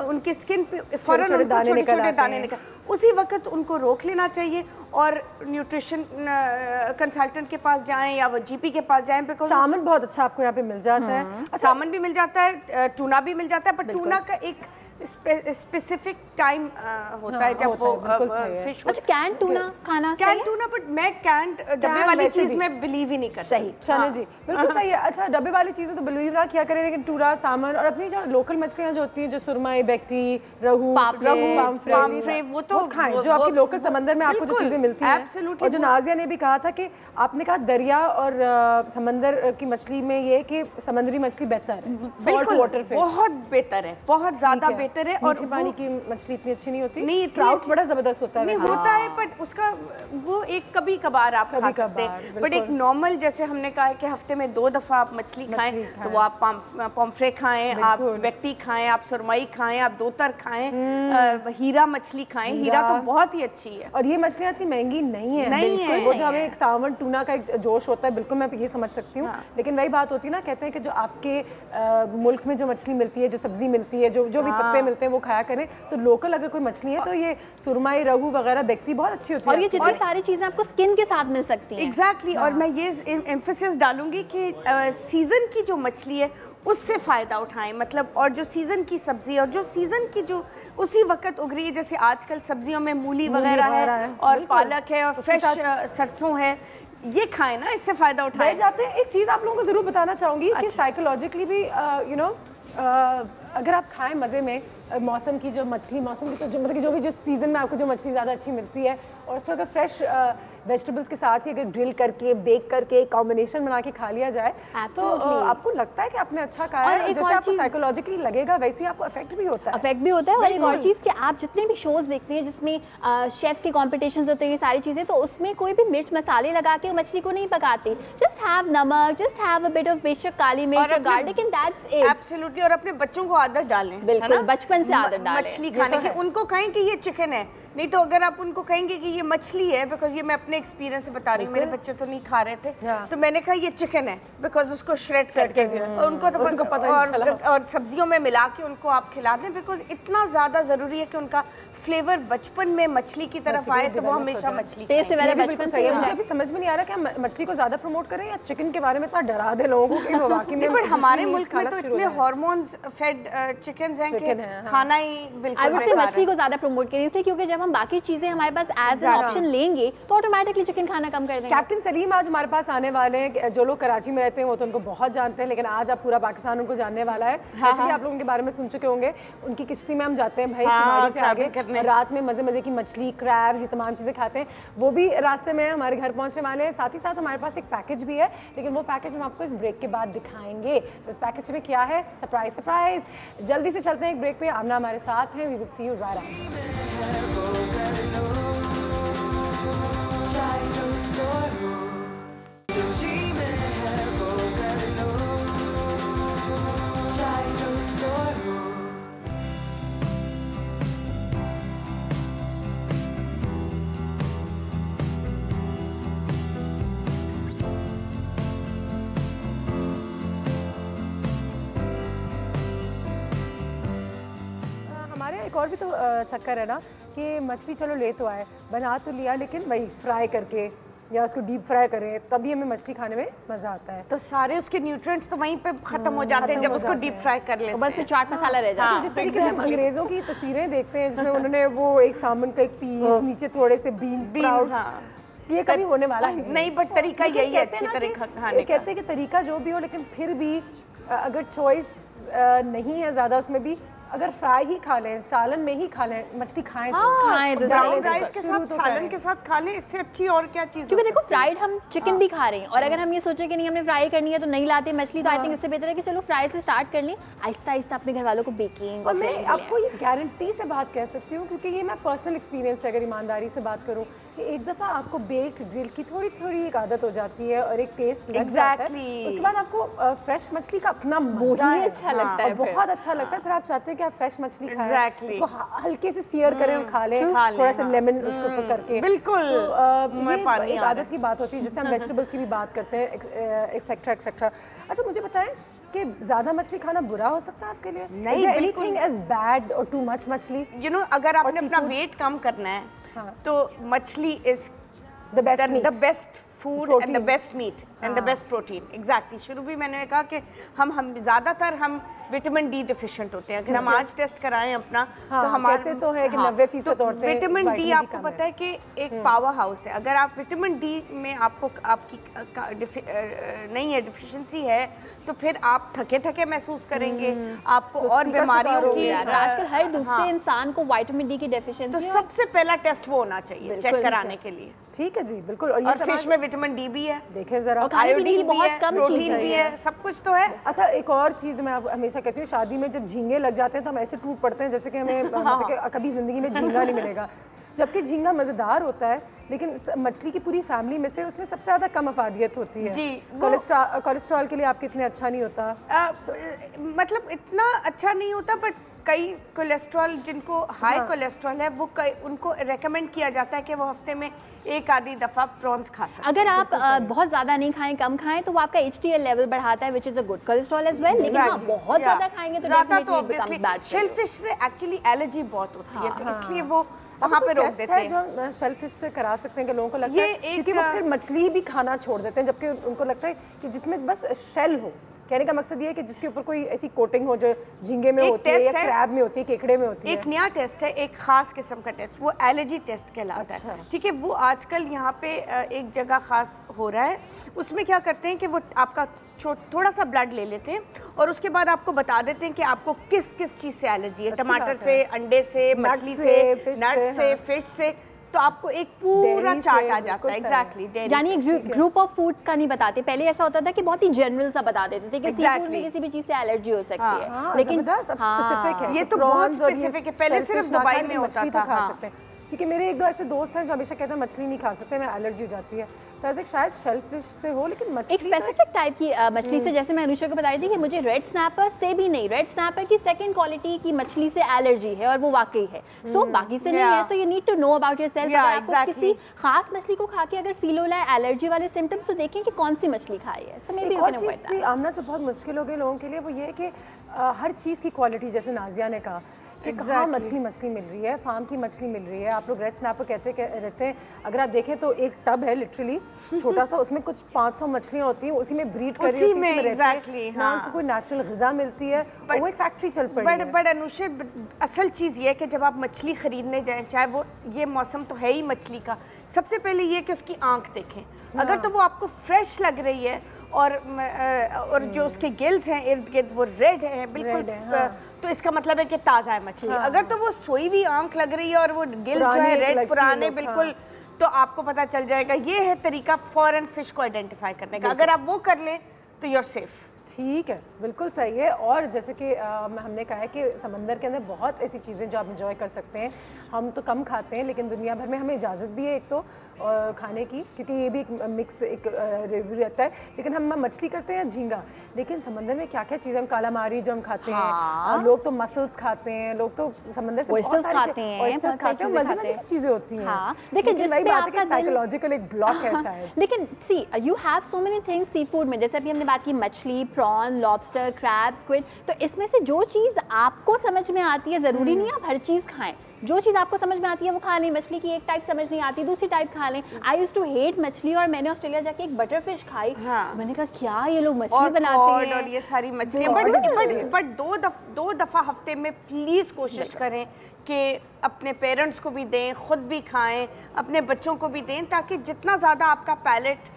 उनकी स्किन पे फौरन छोटे छोटे दाने निकल, उसी वक्त उनको रोक लेना चाहिए और न्यूट्रिशन कंसल्टेंट के पास जाएं या वो जीपी के पास जाएं। बिकॉज सामन बहुत अच्छा आपको यहाँ पे मिल जाता है, सामन भी मिल जाता है, टूना भी मिल जाता है, पर टूना का एक स्पेसिफिक टाइम होता है जब वो फिश। अच्छा, कैन टूना खाना, कैन टूना, बट मैं कैन डब्बे वाली चीज में बिलीव ही नहीं करती। सही, चलो जी, बिल्कुल सही है। अच्छा, डब्बे वाली चीज में तो बिलीव ना किया करें, लेकिन टूना, सामन और अपनी जो लोकल मछलियां जो होती हैं, जो सुरमई, बेक्टी, रहू, पामफ्रे, वो तो खाएं, जो आपकी लोकल समंदर में आपको जो चीजें मिलती हैं। और जो नाजिया ने भी कहा था कि आपने कहा दरिया और समंदर की मछली में ये कि समुद्री मछली बेहतर है, सॉल्ट वाटर फिश बहुत बेहतर है, बहुत ज्यादा बेहतर है। और पानी की मछली इतनी अच्छी नहीं होती, नहीं, ट्राउट बड़ा जबरदस्त होता है, नहीं होता है, बट उसका वो एक कभी कभार आप खा सकते हैं। बट एक नॉर्मल, जैसे हमने कहा है कि हफ्ते में 2 दफा आप मछली खाएं, तो वो आप पॉम्फ्रे खाएं, आप बेक्टी खाएं, आप सुरमई खाएं, आप दोतर खाएं, हीरा मछली खाएं। हीरा तो बहुत ही अच्छी है, और ये मछलियाँ इतनी महंगी नहीं है। वो जो हमें एक सावन टूना का एक जोश होता है, बिल्कुल मैं ये समझ सकती हूँ। लेकिन वही बात होती है ना, कहते हैं कि जो आपके मुल्क में जो मछली मिलती है, जो सब्जी मिलती है, जो भी पत्ते मिलते हैं, वो खाया करें। तो लोकल अगर कोई मछली है तो ये सुरमई, रहू वगैरह, बेक्टी बहुत अच्छी होती है, और ये जितनी सारी चीजें आपको स्किन के साथ मिल सकती हैं। एग्जैक्टली। और मैं ये एम्फेसिस डालूंगी कि सीजन की जो मछली है उससे फ़ायदा उठाएं, मतलब, और जो सीज़न की सब्ज़ी और जो सीज़न की जो उसी वक्त उग रही है, जैसे आजकल सब्जियों में मूली वगैरह है और पालक है और फ्रेश सरसों है, ये खाएं ना, इससे फ़ायदा उठाए जाते हैं। एक चीज़ आप लोगों को ज़रूर बताना चाहूँगी कि साइकोलॉजिकली भी अगर आप खाएं मज़े में, मौसम की जो मछली, मौसम की तो जो मतलब कि जो भी जिस सीज़न में आपको जो मछली ज़्यादा अच्छी मिलती है, और उसको अगर फ्रेश वेजिटेबल्स के साथ ही अगर ग्रिल करके, बेक करके, कॉम्बिनेशन बना के खा लिया जाए, तो आपको लगता है कि आपने अच्छा खाया है। जैसे आपको साइकोलॉजिकली लगेगा, वैसे ही आपको इफेक्ट भी होता है। और एक और चीज़ कि आप जितने भी शोज देखते हैं जिसमें शेफ्स के कॉम्पिटिशंस होते हैं, ये सारी चीज़ें, तो उसमें कोई भी मिर्च मसाले लगा के मछली को नहीं पकाते। जस्ट हैव नमक, just have a bit of बेशक काली मिर्च, garlic, and that's it. Absolutely. और अपने बच्चों को आदत डालें, बिल्कुल बचपन से आदत डालें मछली खाने की। उनको कहें कि ये चिकन है, नहीं तो अगर आप उनको कहेंगे कि ये मछली है, बिकॉज ये मैं अपने एक्सपीरियंस से बता रही हूँ, मेरे बच्चे तो नहीं खा रहे थे, तो मैंने कहा ये चिकन है, बिकॉज उसको श्रेड करके और उनको तो पता और सब्जियों में मिला के उनको आप खिला दें, बिकॉज इतना ज़्यादा ज़रूरी है कि उनका फ्लेवर बचपन में मछली की तरफ आए, तो वो हमेशा मछली टेस्ट वाला बचपन से। मुझे भी समझ में नहीं आ रहा कि हम मछली को ज़्यादा प्रमोट करें या चिकन के बारे में इतना डरा दे लोगों को कि वो वाकई में। बट हमारे मुल्क में तो इतने हार्मोन्स फेड चिकन हैं कि खाना ही बिल्कुल। मछली को ज़्यादा प्रमोट करें इसलिए क्योंकि जब हम बाकी चीज़ें हमारे पास एज एन ऑप्शन लेंगे तो ऑटोमेटिकली चिकन खाना कम कर देंगे। कैप्टन सलीम आज हमारे पास आने वाले हैं। जो लोग कराची में रहते हैं वो तो उनको बहुत जानते हैं, लेकिन आज आप पूरा पाकिस्तान उनको जानने वाला है। जैसे कि आप लोग उनके बारे में सुन चुके होंगे, उनकी किश्ती में हम जाते हैं भाई किमाड़ी से आगे, रात में मजे मजे की मछली, क्रैब्स, ये तमाम चीज़ें खाते हैं। वो भी रास्ते में हमारे घर पहुंचने वाले हैं। साथ ही साथ हमारे पास एक पैकेज भी है, लेकिन वो पैकेज हम आपको इस ब्रेक के बाद दिखाएंगे। तो इस पैकेज में क्या है, सरप्राइज सरप्राइज। जल्दी से चलते हैं एक ब्रेक पे। आमना हमारे साथ हैं, we will see you right एक और भी तो चक्कर है ना कि मछली चलो ले तो आए, बना तो लिया, लेकिन वही फ्राई करके या उसको डीप फ्राई करें, तभी हमें मछली खाने में मजा आता है। तो सारे उसके न्यूट्रिएंट्स तो वहीं पे खत्म हो जाते हैं जब उसको डीप फ्राई कर लेते हैं, बस फिर चाट मसाला रह जाता है। जिस तरीके से हम अंग्रेजों की तस्वीरें देखते हैं जिसमें उन्होंने वो एक सामन का एक पीस, नीचे थोड़े से बीन्स, स्प्राउट्स, ये कभी होने वाला नहीं, बट तरीका यही है अच्छी तरीका खाने का। कहते हैं कि तरीका जो भी हो, लेकिन फिर भी अगर चॉइस नहीं है ज़्यादा उसमें भी, अगर फ्राई ही खा लें, सालन में ही खा लें, मछली खाएं तो ब्राउन राइस के साथ, सालन के साथ खा लें, इससे अच्छी और क्या चीज़? क्योंकि देखो फ्राइड हम चिकन भी खा रहे हैं, और अगर हम ये सोचे कि नहीं हमने फ्राई करनी है तो नहीं लाते मछली, तो आई थिंक इससे बेहतर है कि चलो फ्राई से स्टार्ट कर लें, आहिस्ता आहिस्ता अपने घर वालों को बेकिंग। और मैं आपको ये गारंटी से बात कह सकती हूँ, क्योंकि ये मैं पर्सनल एक्सपीरियंस से अगर ईमानदारी से बात करूँ, कि एक दफ़ा आपको बेक्ड ग्रिल की थोड़ी थोड़ी एक आदत हो जाती है और एक टेस्ट लग जाता है, उसके बाद आपको फ्रेश मछली का अपना मजा अच्छा लगता है, बहुत अच्छा लगता है। फिर आप चाहते हैं कि आप फ्रेश मछली खाएं, उसको हल्के से सीयर करें और खा लें, थोड़ा सा लेमन उसके ऊपर करके। बिल्कुल, ये एक आदत की बात होती है, जैसे हम वेजिटेबल्स की भी बात करते हैं, एक्सेट्रा एक्सेट्रा। अच्छा, मुझे बताएं कि ज़्यादा मछली खाना बुरा हो सकता है आपके लिए? नहीं, एनीथिंग एज बैड और टू मच मछली? यू नो, अगर आपने अपना वेट कम करना है तो मछली is the best food and the best meat and the best protein. Exactly, शुरू भी मैंने कहा कि हम ज़्यादातर हम विटामिन डी डिफिशिएंट होते हैं। अगर हम आज टेस्ट कराएं अपना, तो हमारे तो है कि 90% औरतें विटामिन डी आपको पता है कि एक पावर हाउस है। अगर आप विटामिन डी में आपकी नहीं है, डिफिशिएंसी है, तो फिर आप थके थके महसूस करेंगे, आपको और बीमारियों की। आजकल हर दूसरे इंसान को विटामिन डी की डेफिशिएंसी, तो सबसे पहला टेस्ट वो होना चाहिए चेक कराने के लिए। ठीक है जी, बिल्कुल। और फिश में विटामिन डी भी है, देखें जरा, आयोडीन भी है, प्रोटीन भी है, सब कुछ तो है। अच्छा, एक और चीज़ मैं हमेशा कहती हूँ, शादी में जब झींगे लग जाते हैं तो हम ऐसे टूट पड़ते हैं जैसे कि हमें कभी जिंदगी में झींगा नहीं मिलेगा, जबकि झींगा मज़ेदार होता है, लेकिन मछली की पूरी फैमिली में से उसमें सबसे ज़्यादा कम अफादियत होती है जी। कोलेस्ट्रॉल के लिए आपके इतने अच्छा नहीं होता, मतलब इतना अच्छा नहीं होता, बट कई कोलेस्ट्रॉल जिनको हाई कोलेस्ट्रॉल है वो उनको रेकमेंड किया जाता है कि वो हफ्ते में एक आधी दफ़ा प्रॉन्स खा सकते हैं। अगर आप बहुत ज़्यादा नहीं खाएं, कम खाएं, तो वो आपका HDL लेवल बढ़ाता है, which is a good cholesterol as well. लेकिन हाँ, बहुत ज़्यादा खाएंगे तो definitely it becomes bad. Shellfish से एक्चुअली एलर्जी बहुत होती है, तो इसलिए वो वहाँ पे रोक देते हैं। जो शेलफिश से करा सकते हैं कि लोगों को लगता है, क्योंकि वो फिर मछली भी खाना छोड़ देते हैं, जबकि उनको लगता है कि जिसमें बस शेल हो। कहने का मकसद ये है कि जिसके ऊपर कोई ऐसी कोटिंग हो जो झींगे में होती है या क्रैब में होती है, केकड़े में होती है। एक नया टेस्ट है, एक खास किस्म का टेस्ट, वो एलर्जी टेस्ट कहलाता है। ठीक है, वो आजकल यहाँ पे एक जगह खास हो रहा है। उसमें क्या करते हैं कि वो आपका थोड़ा सा ब्लड ले लेते हैं और उसके बाद आपको बता देते हैं कि आपको किस किस चीज़ से एलर्जी है, टमाटर से, अंडे से, मछली से, नट से, फिश से, तो आपको एक पूरा चार्ट आ जाता है। एग्जैक्टली, यानी ग्रुप ऑफ फूड का नहीं बताते। पहले ऐसा होता था कि बहुत ही जनरल सा बता देते थे कि सी फूड में किसी भी चीज से एलर्जी हो सकती है, लेकिन स्पेसिफिक है, ये तो बहुत स्पेसिफिक है। पहले सिर्फ दुबई में होता था, क्योंकि मेरे एक दो ऐसे दोस्त हैं जो हमेशा कहते हैं मछली नहीं खा सकते, मैं एलर्जी हो जाती है, तो ऐसे शायद शेलफिश से हो, लेकिन मछली एक स्पेसिफिक टाइप की मछली से, जैसे मैं अनुषा को बताई थी कि मुझे रेड स्नैपर से भी नहीं, रेड स्नैपर की सेकंड क्वालिटी की मछली से एलर्जी है और वो वाकई है। सो बाकी से नहीं है, so you need to know about yourself. अगर आपको किसी खास मछली को खा के अगर फील हो रहा है एलर्जी वाले सिम्टम्स, तो देखें कि कौन सी मछली खाई है। So maybe you can avoid that. आमना जो बहुत मुश्किल हो गई लोगों के लिए वो ये है कि हर चीज़ की क्वालिटी, जैसे नाजिया ने कहा कि कहाँ मछली मिल रही है, फार्म की मछली मिल रही है। आप लोग रेड स्नैपर रहते हैं, अगर आप देखें तो एक टब है लिटरली छोटा सा, उसमें कुछ 500 मछलियाँ होती हैं, उसी में ब्रीड कर रही होती है, ना उनको कोई नेचुरल ग़िज़ा मिलती है, और वो एक फैक्ट्री चल पड़ी है। बट अनुषा, असल चीज़ ये है कि जब आप मछली खरीदने जाएं, चाहे वो ये मौसम तो है ही मछली का, सबसे पहले ये कि उसकी आँख देखें। अगर तो वो आपको फ्रेश लग रही है और जो उसके गिल्स हैं इर्द गिर्द वो रेड है बिल्कुल, तो इसका मतलब है कि ताज़ा है मछली। अगर तो वो सोई हुई आंख लग रही है और वो गिल्स जो है रेड पुराने बिल्कुल, तो आपको पता चल जाएगा। ये है तरीका फॉरेन फिश को आइडेंटिफाई करने का। अगर आप वो कर लें तो यू आर सेफ। ठीक है, बिल्कुल सही है। और जैसे कि हमने कहा है कि समंदर के अंदर बहुत ऐसी चीज़ें जो आप इंजॉय कर सकते हैं। हम तो कम खाते हैं, लेकिन दुनिया भर में हमें इजाज़त भी है एक तो खाने की, क्योंकि ये भी एक मिक्स एक रिव्यू रहता है। लेकिन हम मछली करते हैं झींगा, लेकिन समंदर में क्या क्या चीज़ें, हम कालामारी जो हम खाते हैं, लोग तो मसल्स खाते हैं, लोग तो समंदर से ऑयस्टर्स खाते हैं, मज़े की चीज़ें होती हैं। लेकिन वही बात है कि साइकोलॉजिकल एक ब्लॉक है शायद। लेकिन see you have so many things sea food में, जैसे अभी हमने बात की मछली, प्रॉन, लॉबस्टर, क्रैब, स्क्विड। तो इसमें से जो चीज़ आपको समझ में आती है, ज़रूरी नहीं आप हर चीज़ खाएं, जो चीज़ आपको समझ में आती है वो खा लें। मछली की एक टाइप समझ नहीं आती, दूसरी टाइप खा लें। आई यूज्ड टू हेट मछली, और मैंने ऑस्ट्रेलिया जाके एक बटर फिश खाई। मैंने कहा क्या ये लोग मछली बनाते हैं और ये सारी मछलियाँ। बट दो दफ़ा हफ्ते में प्लीज़ कोशिश करें कि अपने पेरेंट्स को भी दें, खुद भी खाएं, अपने बच्चों को भी दें, ताकि जितना ज़्यादा आपका पैलेट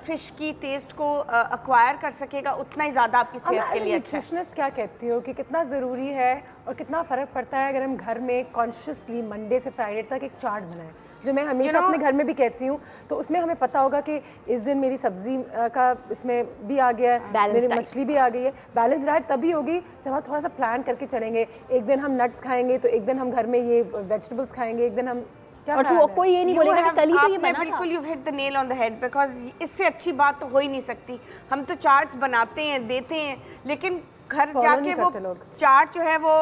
फिश की टेस्ट को अक्वायर कर सकेगा उतना ही ज़्यादा आपकी सेहत के लिए अच्छा है। न्यूट्रिशनिस्ट क्या कहती हो कि कितना ज़रूरी है और कितना फ़र्क पड़ता है अगर हम घर में कॉन्शियसली मंडे से फ्राइडे तक एक चार्ट बनाएं, जो मैं हमेशा अपने घर में भी कहती हूँ। तो उसमें हमें पता होगा कि इस दिन मेरी सब्जी का इसमें भी आ गया है, मेरी मछली भी आ गई है। बैलेंस डाइट तभी होगी जब हम थोड़ा सा प्लान करके चलेंगे। एक दिन हम नट्स खाएंगे तो एक दिन हम घर में ये वेजिटेबल्स खाएंगे, एक दिन हम और वो कोई ये नहीं बोलेगा कि कल ही तो ये बना था। बिल्कुल, you hit the nail on the head, because इससे अच्छी बात तो हो ही नहीं सकती। हम तो चार्ट्स बनाते हैं, देते हैं, लेकिन घर जाके वो चार्ट जो है वो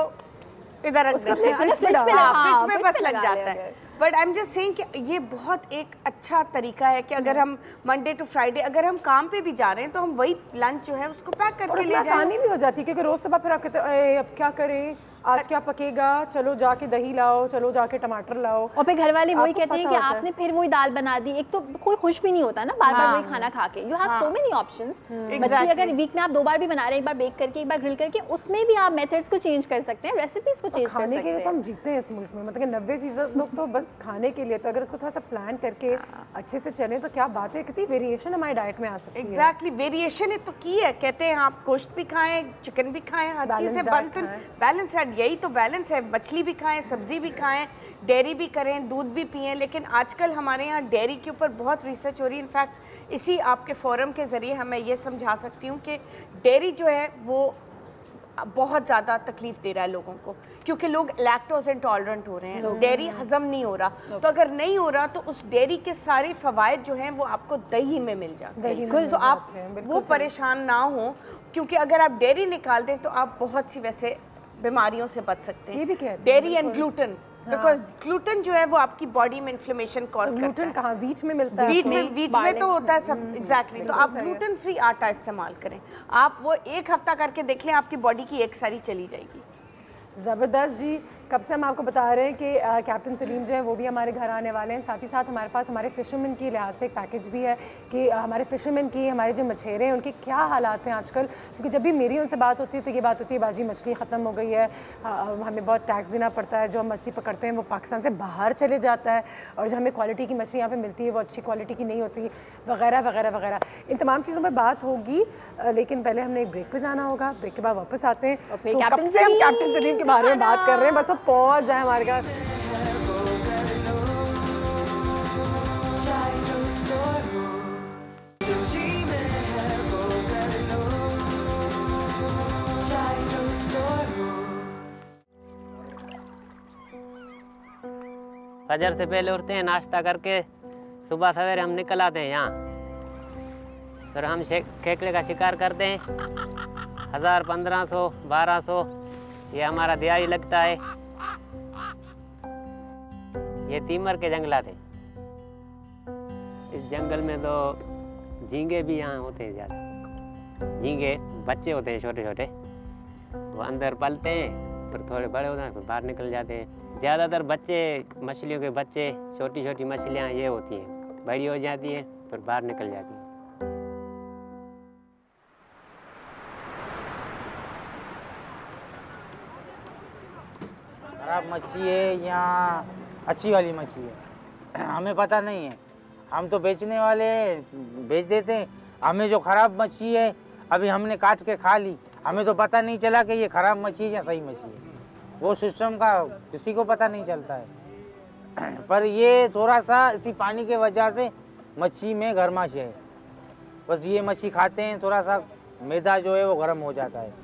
इधर रख देते हैं, फ्रिज में बस लग जाता है। But I am just saying कि ये बहुत एक अच्छा तरीका है कि अगर हम मंडे टू फ्राइडे अगर हम काम पे भी जा रहे हैं तो हम वही लंच जो है उसको पैक करके ले जाएं। आसानी भी हो जाती है क्योंकि रोज सुबह फिर आप कहते हैं अब क्या करें, आज क्या पकेगा, चलो जाके दही लाओ, चलो जाके टमाटर लाओ। और फिर घर वाले वही कहते हैं कि आपने फिर वही दाल बना दी। एक तो कोई खुश भी नहीं होता ना बार बार वही खाना खा के। You have so many options. मछली अगर वीक में आप 2 बार भी बना रहे हैं, एक बार बेक करके, एक बार ग्रिल करके, उसमें भी आप मेथड्स को चेंज कर सकते हैं, रेसिपीज को चेंज कर सकते हैं। खाने के लिए तो हम जीते हैं इस मुल्क में, मतलब 90% लोग तो बस खाने के लिए। तो अगर इसको थोड़ा सा प्लान करके अच्छे से चलें तो क्या बात है, कितनी वेरिएशन हमारी डाइट में आ सकती है। एग्जैक्टली, वेरिएशन है तो की है। कहते हैं आप गोश्त भी खाएं, चिकन भी खाएं, हर चीज़ से बनकर बैलेंस है। यही तो बैलेंस है, मछली भी खाएं, सब्जी भी खाएं, डेयरी भी करें, दूध भी पिएं। लेकिन आजकल हमारे यहाँ डेयरी के ऊपर बहुत रिसर्च हो रही है। इनफैक्ट इसी आपके फोरम के ज़रिए हमें ये समझा सकती हूँ कि डेयरी जो है वो बहुत ज़्यादा तकलीफ दे रहा है लोगों को, क्योंकि लोग लैक्टोज इंटॉलरेंट हो रहे हैं, डेयरी हजम नहीं हो रहा। तो अगर नहीं हो रहा तो उस डेयरी के सारे फवायद जो हैं वो आपको दही में मिल जाते हैं। तो आप वो परेशान ना हो, क्योंकि अगर आप डेयरी निकाल दें तो आप बहुत सी वैसे बीमारियों से बच सकते हैं। ये भी कहते हैं dairy and gluten, because gluten जो है वो आपकी बॉडी में इन्फ्लेमेशन कॉज करता है। ग्लूटेन कहाँ बीच में मिलता है? बीच में तो होता है सब। एग्जैक्टली, तो आप ग्लूटेन फ्री आटा इस्तेमाल करें। आप वो 1 हफ्ता करके देख लें, आपकी बॉडी की एक सारी चली जाएगी। ज़बरदस्त जी। कब से हम आपको बता रहे हैं कि कैप्टन सलीम जो है वो भी हमारे घर आने वाले हैं। साथ ही साथ हमारे पास हमारे फ़िशरमैन की लिहाज से एक पैकेज भी है कि हमारे फ़िशरमैन की, हमारे जो मछेरे हैं उनके क्या हालात हैं आजकल। क्योंकि जब भी मेरी उनसे बात होती है तो ये बात होती है बाजी मछली ख़त्म हो गई है, हमें बहुत टैक्स देना पड़ता है, जो हम मछली पकड़ते हैं वो पाकिस्तान से बाहर चले जाता है, और जो हमें क्वालिटी की मछली यहाँ पर मिलती है वो अच्छी क्वालिटी की नहीं होती, वगैरह वगैरह वगैरह। इन तमाम चीज़ों पर बात होगी, लेकिन पहले हमने एक ब्रेक पर जाना होगा। ब्रेक के बाद वापस आते हैं। तो कब से हम कैप्टन सलीम के बारे में बात कर रहे हैं, बस वो पहुँच जाए हमारे घर। फजर से पहले उठते हैं, नाश्ता करके सुबह सवेरे हम निकल आते हैं यहाँ। फिर हम केकड़े का शिकार करते हैं। 1000, 1500, 1200 ये हमारा दिहाड़ी लगता है। ये तीमर के जंगलात हैं। इस जंगल में तो झींगे भी यहाँ होते हैं ज़्यादा। झींगे बच्चे होते हैं छोटे छोटे, वो अंदर पलते हैं, फिर थोड़े बड़े होते हैं, फिर बाहर निकल जाते हैं। ज़्यादातर बच्चे, मछलियों के बच्चे, छोटी छोटी मछलियाँ ये होती हैं, बड़ी हो जाती हैं, फिर बाहर निकल जाती हैं। खराब मच्छी है या अच्छी वाली मच्छी है हमें पता नहीं है। हम तो बेचने वाले बेच देते हैं। हमें जो खराब मच्छी है अभी हमने काट के खा ली, हमें तो पता नहीं चला कि ये खराब मच्छी है या सही मच्छी है। वो सिस्टम का किसी को पता नहीं चलता है। पर ये थोड़ा सा इसी पानी के वजह से मच्छी में गर्माश है। बस ये मच्छी खाते हैं, थोड़ा सा मैदा जो है वो गर्म हो जाता है।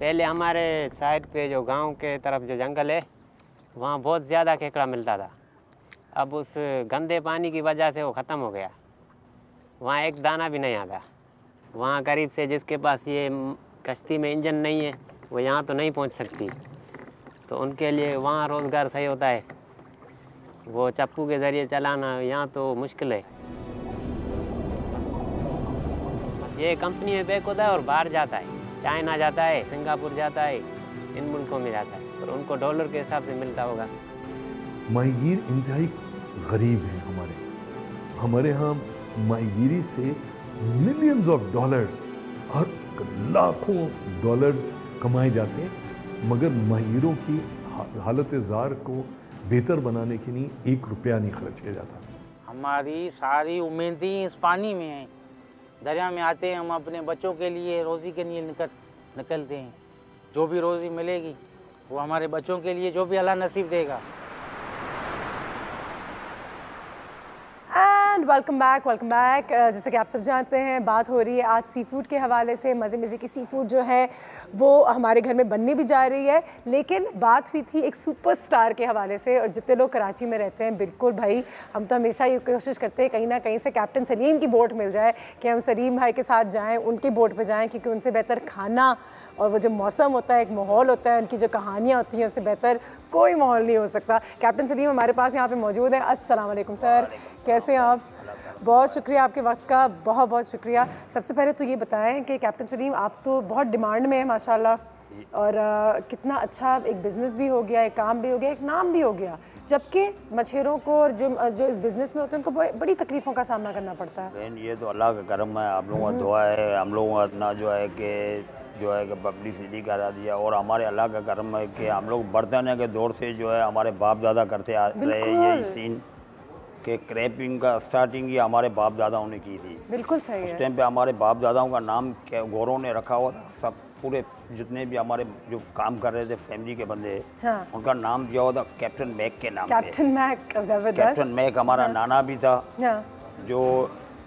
पहले हमारे साइड पे जो गांव के तरफ जो जंगल है वहाँ बहुत ज़्यादा केकड़ा मिलता था। अब उस गंदे पानी की वजह से वो ख़त्म हो गया, वहाँ एक दाना भी नहीं आता। वहाँ करीब से जिसके पास ये कश्ती में इंजन नहीं है वो यहाँ तो नहीं पहुँच सकती, तो उनके लिए वहाँ रोज़गार सही होता है। वो चप्पू के ज़रिए चलाना यहाँ तो मुश्किल है। ये कंपनी में पैक होता है और बाहर जाता है, चाइना जाता है, सिंगापुर जाता है, इन मुल्कों में जाता है और उनको डॉलर के हिसाब से मिलता होगा। माहीगीर इंतहाई गरीब हैं हमारे यहाँ माहीगीरी से मिलियंस ऑफ डॉलर्स और लाखों डॉलर्स कमाए जाते हैं, मगर माहीगीरों की हालत ज़ार को बेहतर बनाने के लिए 1 रुपया नहीं खर्च किया जाता। हमारी सारी उम्मीदें इस पानी में हैं। दरिया में आते हैं हम अपने बच्चों के लिए रोज़ी के लिए निकलते हैं। जो भी रोज़ी मिलेगी वो हमारे बच्चों के लिए, जो भी अल्लाह नसीब देगा। And welcome back. जैसे कि आप सब जानते हैं, बात हो रही है आज सी फूड के हवाले से। मज़े की सी फूड जो है वो हमारे घर में बनने भी जा रही है, लेकिन बात हुई थी एक सुपरस्टार के हवाले से। और जितने लोग कराची में रहते हैं, बिल्कुल भाई हम तो हमेशा ये कोशिश करते हैं कहीं ना कहीं से कैप्टन सलीम की बोट मिल जाए कि हम सलीम भाई के साथ जाएँ, उनकी बोट पर जाएँ, क्योंकि उनसे बेहतर खाना और वो जो मौसम होता है, एक माहौल होता है, उनकी जो कहानियाँ होती हैं, उससे बेहतर कोई माहौल नहीं हो सकता। कैप्टन सलीम हमारे पास यहाँ पे मौजूद है। अस्सलाम वालेकुम सर, कैसे हैं आप? बहुत शुक्रिया आपके वक्त का, बहुत बहुत शुक्रिया। सबसे पहले तो ये बताएं कि कैप्टन सलीम आप तो बहुत डिमांड में है माशाल्लाह, और कितना अच्छा एक बिज़नेस भी हो गया, एक काम भी हो गया, एक नाम भी हो गया, जबकि मछेरों को और जो इस बिज़नेस में होते हैं उनको बड़ी तकलीफ़ों का सामना करना पड़ता है। ये तो अल्लाह का करम है, आप लोगों का दुआ है, हम लोगों का इतना जो है कि पब्लिसिटी करा दिया, और हमारे अल्लाह का करम है कि हम लोग बर्तन के दौर से जो है हमारे बाप दादा करते आ रहे हैं यही सीन कि क्रैपिंग का स्टार्टिंग ही हमारे बाप दादाओं ने की थी। बिल्कुल सही है। उस टाइम पे हमारे बाप दादाओं का नाम गौरों ने रखा हुआ था। सब पूरे जितने भी हमारे जो काम कर रहे थे फैमिली के बंदे, हाँ। उनका नाम दिया हुआ था कैप्टन मैक के नाम। कैप्टन मैक, कैप्टन मैक हमारा हाँ। नाना भी था, हाँ। जो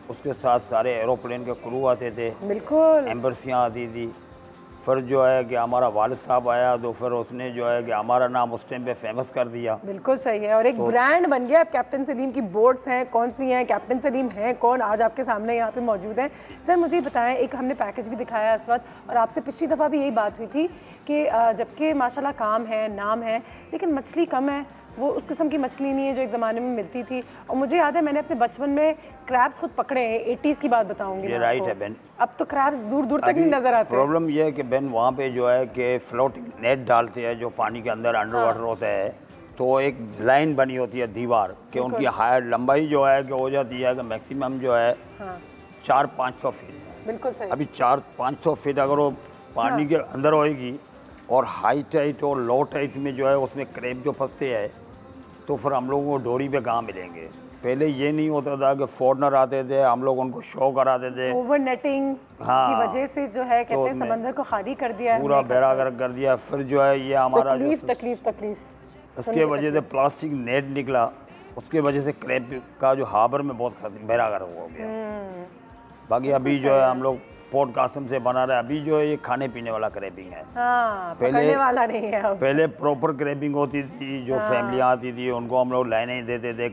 उसके साथ सारे एरोप्लेन के क्रू आते थे, बिल्कुल एम्बेसियाँ आती थी। फिर जो है कि हमारा वालिद साहब आया तो फिर उसने जो है कि हमारा नाम उस टाइम पे फेमस कर दिया। बिल्कुल सही है, और एक ब्रांड बन गया। अब कैप्टन सलीम की बोट्स हैं, कौन सी हैं, कैप्टन सलीम हैं कौन, आज आपके सामने यहाँ पे मौजूद हैं। सर मुझे बताएं, एक हमने पैकेज भी दिखाया इस वक्त, और आपसे पिछली दफ़ा भी यही बात हुई थी कि जबकि माशाल्लाह काम है, नाम है, लेकिन मछली कम है, वो उस किस्म की मछली नहीं है जो एक ज़माने में मिलती थी। और मुझे याद है मैंने अपने बचपन में क्रैब्स खुद पकड़े हैं, 80s की बात बताऊंगी। ये राइट है बहन, अब तो क्रैब्स दूर दूर तक नहीं नजर आते। प्रॉब्लम ये है कि बहन वहाँ पे जो है कि फ्लोटिंग नेट डालते हैं जो पानी के अंदर अंडर वाटर होता है, तो एक लाइन बनी होती है दीवार कि उनकी हाइट लंबाई जो है कि हो जाती है कि मैक्सिमम जो है 400-500 फीट। बिल्कुल सही। अभी 400-500 फीट अगर वो पानी के अंदर होएगी और हाई टाइट और लो टाइट में जो है उसमें क्रैब जो फंसते हैं, तो फिर हम लोगों को डोरी पे कहाँ मिलेंगे। पहले ये नहीं होता था कि फॉरनर आते थे, हम लोग उनको शो कराते थे। ओवर नेटिंग की वजह से जो है कहते हैं समंदर को खाली कर दिया है, पूरा बेरागर कर दिया। फिर जो है ये हमारा तकलीफ उसके वजह से प्लास्टिक नेट निकला, उसके वजह से क्रैब का जो हार्बर में बहुत बेरागर हो गया। बाकी अभी जो है हम लोग पॉडकास्ट से बना रहे हैं, अभी जो है ये खाने पीने वाला क्रैबिंग है। पकड़ने वाला नहीं है अब। पहले प्रॉपर क्रैबिंग होती थी, जो फैमिलियाँ आती थी उनको हम लोग लाइनें ही देते थे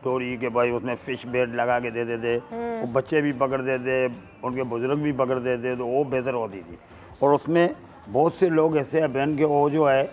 डोरी के, भाई उसमें फिश बेड लगा के देते थे, वो बच्चे भी पकड़ते थे, उनके बुजुर्ग भी पकड़ते थे, तो वो बेहतर होती थी। और उसमें बहुत से लोग ऐसे हैं बहन के वो जो है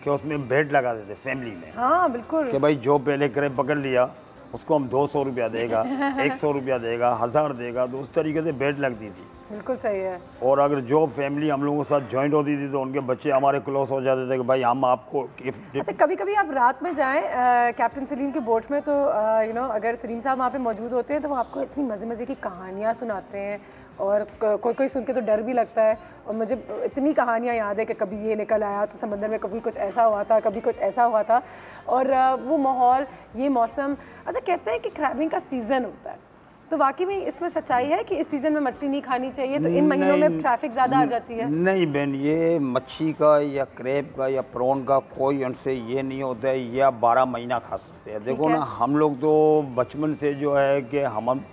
कि उसमें बेड लगा देते फैमिली में। हाँ बिल्कुल, कि भाई जो पहले क्रैब पकड़ लिया उसको हम 200 रुपया देगा, 100 रुपया देगा, 1000 देगा, तो उस तरीके से बेड लगती थी। बिल्कुल सही है। और अगर जो फैमिली हम लोगों के साथ ज्वाइंट होती थी तो उनके बच्चे हमारे क्लोज हो जाते थे कि भाई हम आपको। अच्छा, कभी कभी आप रात में जाएं कैप्टन सलीम की बोट में, तो अगर सलीम साहब वहाँ पे मौजूद होते हैं तो वो आपको इतनी मज़े की कहानियाँ सुनाते हैं, और कोई सुन के तो डर भी लगता है। और मुझे इतनी कहानियाँ याद है कि कभी ये निकल आया तो समंदर में, कभी कुछ ऐसा हुआ था, कभी कुछ ऐसा हुआ था। और वो माहौल, ये मौसम। अच्छा, कहते हैं कि क्रैबिंग का सीज़न होता है, तो वाकई में इसमें सच्चाई है कि इस सीज़न में मछली नहीं खानी चाहिए, तो इन महीनों में ट्रैफिक ज़्यादा आ जाती है? नहीं बहन, ये मच्छी का या क्रैब का या प्रॉन का कोई उनसे ये नहीं होता है, ये आप 12 महीना खा सकते हैं। देखो ना, हम लोग तो बचपन से जो है कि हम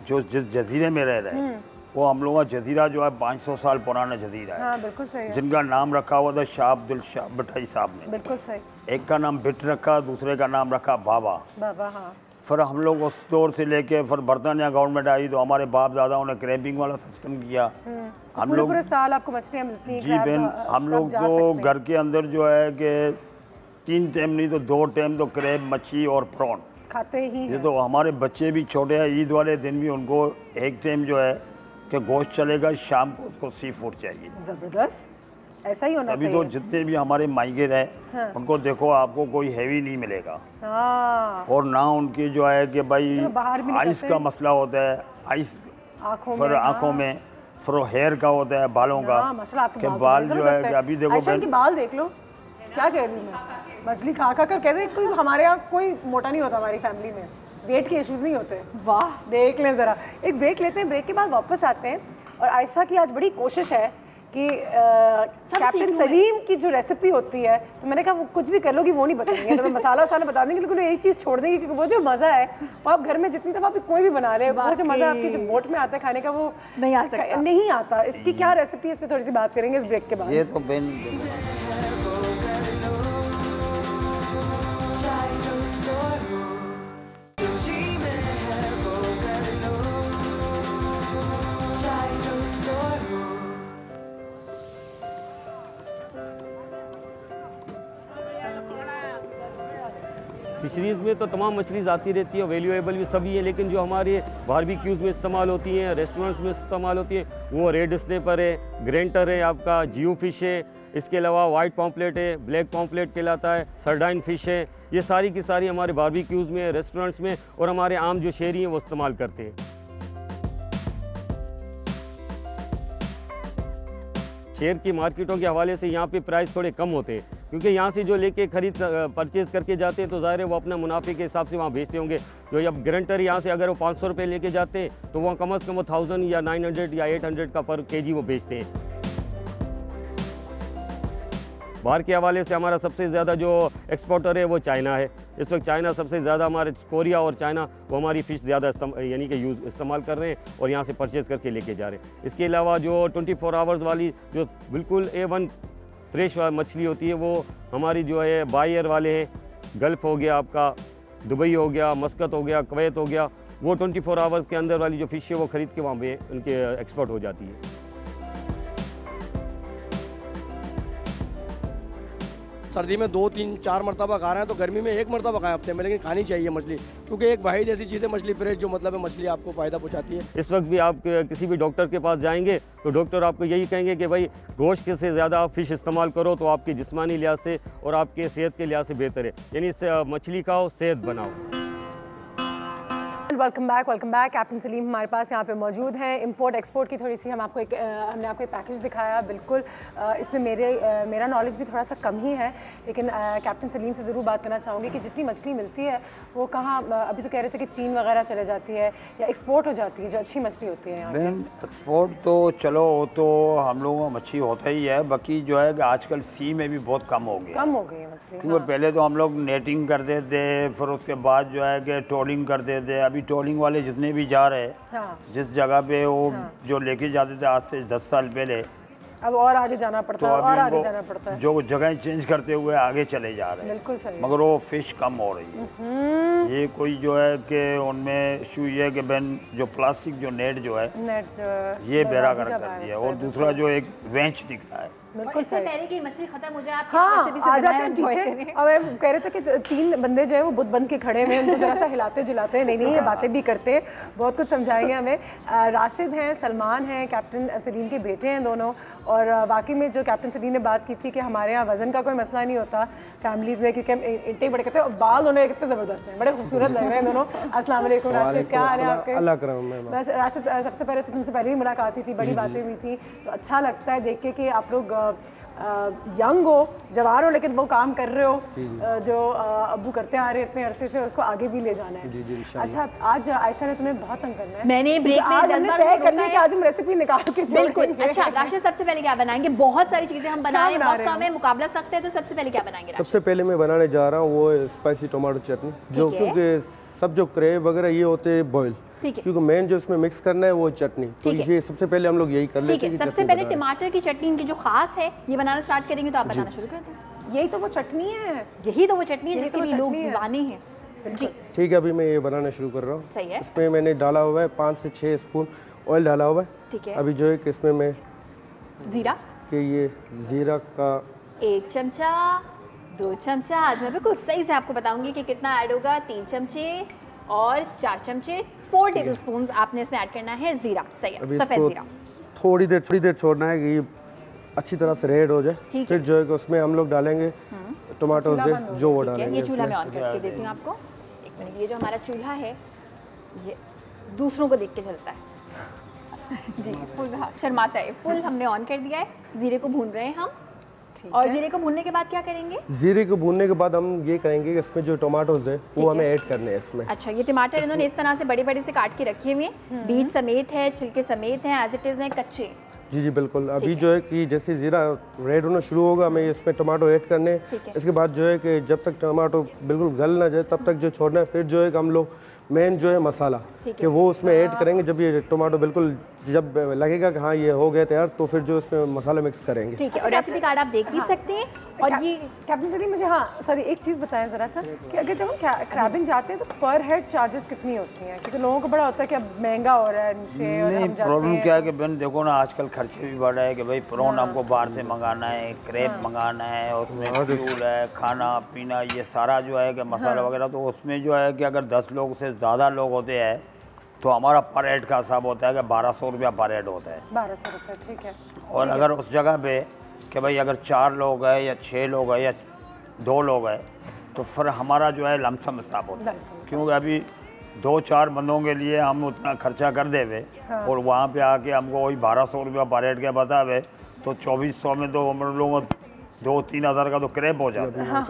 जो जिस जजीरे में रह रहे हैं वो हम लोगों का जजीरा जो है 500 साल पुराना जजीरा है। हाँ, बिल्कुल सही है। जिनका नाम रखा हुआ था शाह अब्दुल शाह भट्टाई साहब ने। बिल्कुल सही। एक का नाम बिट रखा, दूसरे का नाम रखा बाबा। हाँ। फिर हम लोग उस दौर से लेके फिर बर्तानिया गवर्नमेंट आई तो हमारे बाप दादाओं ने क्रैबिंग वाला सिस्टम किया। हम लोग पूरे साल आपको मछलियाँ मिलती हैं। जी बहन, हम लोग तो घर के अंदर जो है कि 3 टाइम नहीं तो 2 टाइम तो क्रैब, मच्छी और प्रॉन खाते ही ये तो हमारे बच्चे भी छोटे हैं, ईद वाले दिन भी उनको एक टाइम जो है कि गोश्त चलेगा, शाम को उसको सी फूड चाहिए। जबरदस्त, ऐसा ही होना अभी चाहिए। तो जितने भी हमारे माइग्रेन हैं हाँ। उनको देखो, आपको कोई हैवी नहीं मिलेगा। हाँ। और ना उनकी जो है कि भाई बाहर भी आइस का मसला होता है, आइस फिर आँखों में, फिर हेयर का होता है, बालों का, माशाल्लाह कि बाल जो है कि अभी देखो के बाल देख लो, क्या कह रही हूँ मैं, मछली खा खा कर कह रहे कोई हमारे यहाँ कोई मोटा नहीं होता हमारी फैमिली में, वेट के इश्यूज नहीं होते। वाह, देख लें ज़रा, एक ब्रेक लेते हैं, ब्रेक के बाद वापस आते हैं। और आयशा की आज बड़ी कोशिश है कि कैप्टन सलीम की जो रेसिपी होती है, तो मैंने कहा वो कुछ भी कर लोगी वो नहीं बताएंगे, तो मैं मसाला वसाला बता देंगे, लेकिन यही चीज़ छोड़ देंगे, क्योंकि वो जो मज़ा है वो आप घर में जितनी दफ़ा भी कोई भी बना ले, वो जो मज़ा आपके जो बोट में आता है खाने का वो नहीं आता। इसकी क्या रेसिपी है, इस पर थोड़ी सी बात करेंगे इस ब्रेक के बाद। ये तो फिशरीज़ में तो तमाम मछलीज़ आती रहती है, वैल्यूएबल भी सभी है, लेकिन जो हमारे बारबेक्यूज़ में इस्तेमाल होती हैं, रेस्टोरेंट्स में इस्तेमाल होती हैं, वो रेड स्नैपर है, ग्रेंटर है, आपका जियो फिश है, इसके अलावा वाइट पॉम्पलेट है, ब्लैक पॉम्पलेट कहलाता है, सर्डाइन फिश है। ये सारी की सारी हमारे बारबेक्यूज़ में, रेस्टोरेंट्स में और हमारे आम जो शहरी हैं वो इस्तेमाल करते हैं। शहर की मार्केटों के हवाले से यहाँ पे प्राइस थोड़े कम होते हैं, क्योंकि यहाँ से जो लेके खरीद परचेज़ करके जाते हैं तो ज़ाहिर है वो अपना मुनाफे के हिसाब से वहाँ बेचते होंगे। जो अब ग्रंटर यहाँ से अगर वो 500 रुपये लेके जाते हैं तो वहाँ कम से कम वो 1000 या 900 या 800 का पर केजी वो बेचते हैं। बाहर के हवाले से हमारा सबसे ज़्यादा जो एक्सपोर्टर है वो चाइना है। इस वक्त चाइना सबसे ज़्यादा, हमारे कोरिया और चाइना वो हमारी फ़िश ज़्यादा यानी कि इस्तेमाल कर रहे हैं और यहाँ से परचेज़ करके लेके जा रहे हैं। इसके अलावा जो 24 आवर्स वाली जो बिल्कुल A1 फ्रेश मछली होती है वो हमारी जो है बायर वाले हैं, गल्फ़ हो गया, आपका दुबई हो गया, मस्कत हो गया, कुवैत हो गया, वो 24 आवर्स के अंदर वाली जो फ़िश है वो ख़रीद के वहाँ पे उनके एक्सपोर्ट हो जाती है। सर्दी में 2, 3, 4 मरतबा खा रहे हैं तो गर्मी में 1 मरतबा खाएं हफ्ते में, लेकिन खानी चाहिए मछली, क्योंकि एक वाहिद ऐसी चीज़ है मछली फ्रेश, जो मतलब है मछली आपको फ़ायदा पहुंचाती है। इस वक्त भी आप किसी भी डॉक्टर के पास जाएंगे तो डॉक्टर आपको यही कहेंगे कि भाई गोश्त से ज़्यादा आप फ़िश इस्तेमाल करो तो आपकी जिस्मानी लिहाज से और आपके सेहत के लिहाज से बेहतर है, यानी मछली खाओ, सेहत बनाओ। Welcome back. कैप्टन सलीम हमारे पास यहाँ पे मौजूद हैं। इंपोर्ट एक्सपोर्ट की थोड़ी सी हमने आपको एक पैकेज दिखाया। बिल्कुल इसमें मेरा नॉलेज भी थोड़ा सा कम ही है, लेकिन कैप्टन सलीम से ज़रूर बात करना चाहूँगी कि जितनी मछली मिलती है वो कहाँ, अभी तो कह रहे थे कि चीन वगैरह चले जाती है या एक्सपोर्ट हो जाती है जो अच्छी मछली होती है यहाँ पे? एक्सपोर्ट तो चलो वो तो हम लोगों का मछली होता ही है, बाकी जो है कि आजकल सी में भी बहुत कम हो गई है मछली। क्योंकि पहले तो हम लोग नेटिंग करते थे, फिर उसके बाद जो है कि ट्रोलिंग करते थे। अभी ट्रोलिंग वाले जितने भी जा रहे हैं जिस जगह पे वो जो लेके जाते थे आज से 10 साल पहले, अब और आगे जाना पड़ता है, और आगे जाना पड़ता है, जो जगह चेंज करते हुए आगे चले जा रहे हैं। बिल्कुल सही। मगर वो फिश कम हो रही है। ये कोई जो है कि उनमें इशू ये है कि बहन जो प्लास्टिक जो नेट जो है ये बेड़ा कर दिया, और दूसरा जो एक वेंच दिख रहा है। बिल्कुल सही। पहले की मछली खत्म हो जाए आप आ जाते हैं पीछे। अब हम कह रहे थे कि 3 बंदे जो है वो बुत बन के खड़े हैं, उनको जरा सा हिलाते जुलाते हैं। नहीं ये बातें भी करते हैं, बहुत कुछ समझाएंगे हमें। राशिद हैं, सलमान हैं, कैप्टन सलीम के बेटे हैं दोनों। और वाकई में जो कैप्टन सलीम ने बात की थी कि हमारे यहाँ वज़न का कोई मसला नहीं होता फैमिलीज़ में, क्योंकि हम इतने बड़े कहते हैं और बाल दोनों कितने ज़बरदस्त हैं, बड़े खूबसूरत लग रहे हैं दोनों। अस्सलाम वालेकुम राशिद, क्या हाल है आपके? अल्लाह करम। बस राशिद, सबसे पहले तो तुमसे पहले ही मुलाकात हुई थी, बड़ी बातें हुई थी, तो अच्छा लगता है देख के कि आप लोग यंग हो, जवान हो, लेकिन वो काम कर रहे हो जो अब्बू करते आ रहे इतने अरसे से, उसको आगे भी ले जाना है। जी, अच्छा, आज आयशा ने तुम्हें बहुत तंग करना है। मैंने ब्रेक में आज हमने तय कर लिया कि आज हम रेसिपी निकाल के बिल्कुल। अच्छा राशिद, सबसे पहले क्या बनाएंगे? बहुत सारी चीजें हम बना रहे हैं, बहुत कम है, मुकाबला सख्त है, तो सबसे पहले क्या बनाएंगे? सबसे पहले मैं बनाने जा रहा हूँ वो स्पाइसी टमाटो चटनी, जो क्योंकि सब जो क्रेब वगैरह ये होते हैं बॉयल, क्योंकि मेन जो इसमें मिक्स करना है वो चटनी, तो ये सबसे पहले हम लोग यही कर लेते हैं। सबसे पहले टमाटर की चटनी इनकी जो खास है ये बनाना स्टार्ट करेंगे, तो आप बनाना शुरू कर दें। यही तो वो चटनी है, यही तो वो चटनी है जिसके लिए लोग दीवाने हैं जी। ठीक है, अभी मैं ये बनाना शुरू कर रहा हूँ। सही है। इसमें मैंने डाला हुआ है 5 से 6 स्पून ऑयल डाला हुआ है। ठीक है। अभी जो है कि इसमें मैं जीरा, कि ये जीरा का 1 चमचा, 2 चमचा। आज मैं बिल्कुल सही से आपको बताऊंगी कि कितना ऐड होगा। 3 चमचे और 4 चमचे, 4 टेबलस्पून आपने इसमें ऐड करना है जीरा। सही है, सफेद जीरा। थोड़ी देर छोड़ना है कि अच्छी तरह से रेड हो जाए। फिर जो है कि उसमें हम लोग डालेंगे टमाटो जो वो डालेंगे। ये चूल्हा मैं ऑन करके देती हूँ आपको। 1 मिनट। ये जो हमारा चूल्हा है ये दूसरों को देख के चलता है जी, फुल शर्माता है। फुल हमने ऑन कर दिया है। जीरे को भून रहे हैं हम। और जीरे को भूनने के बाद क्या करेंगे? जीरे को भूनने के बाद हम ये करेंगे कि इसमें जो टमाटोज है वो हमें ऐड करने हैं इसमें। अच्छा, ये टमाटर इन्होंने इस तरह से बड़े बड़े से काट के रखे हुए हैं, बीज समेत है, छिलके समेत हैं, एज इट इज हैं, कच्चे। जी जी बिल्कुल। अभी जो है कि जैसे जीरा रेड होना शुरू होगा हमें इसमें टमाटो ऐड करने। इसके बाद जो है कि जब तक टमाटो बिल्कुल गल ना जाए तब तक जो छोड़ना है। फिर जो है कि हम लोग मेन जो है मसाला कि वो उसमें ऐड करेंगे। जब ये टमाटो बिल्कुल जब लगेगा कि हाँ ये हो गया तैयार तो फिर जो इसमें मसाला मिक्स करेंगे। ठीक है। और रेसिपी कार्ड आप देख भी सकते हैं। और ये कैप्टन सलीम मुझे सॉरी एक चीज़ बताएं ज़रा सा कि अगर जब हम क्रैबिंग जाते हैं तो पर हेड चार्जेस कितनी होती हैं? क्योंकि लोगों को बड़ा होता है कि अब महंगा हो रहा है। नहीं, प्रॉब्लम क्या है कि बहन देखो ना आजकल खर्चे भी बढ़ रहे हैं कि भाई प्रॉन हमको बाहर से मंगाना है, क्रेप मंगाना है, उसमें फ्यूल है, खाना पीना, ये सारा जो है कि मसाला वगैरह। तो उसमें जो है कि अगर 10 लोग से ज़्यादा लोग होते हैं तो हमारा पर हेड का हिसाब होता है कि 1200 रुपया पर हेड होता है। 1200 रुपये, ठीक है। और अगर उस जगह पे कि भाई अगर 4 लोग हैं या 6 लोग हैं या 2 लोग हैं तो फिर हमारा जो है लमसम हिसाब होता है। क्योंकि अभी 2-4 बंदों के लिए हम उतना खर्चा कर देवे और वहाँ पे आके हमको वही 1200 रुपया पर हेड के बतावे तो 2400 में तो हम लोग 2-3 हज़ार का तो क्रेप हो जाता है।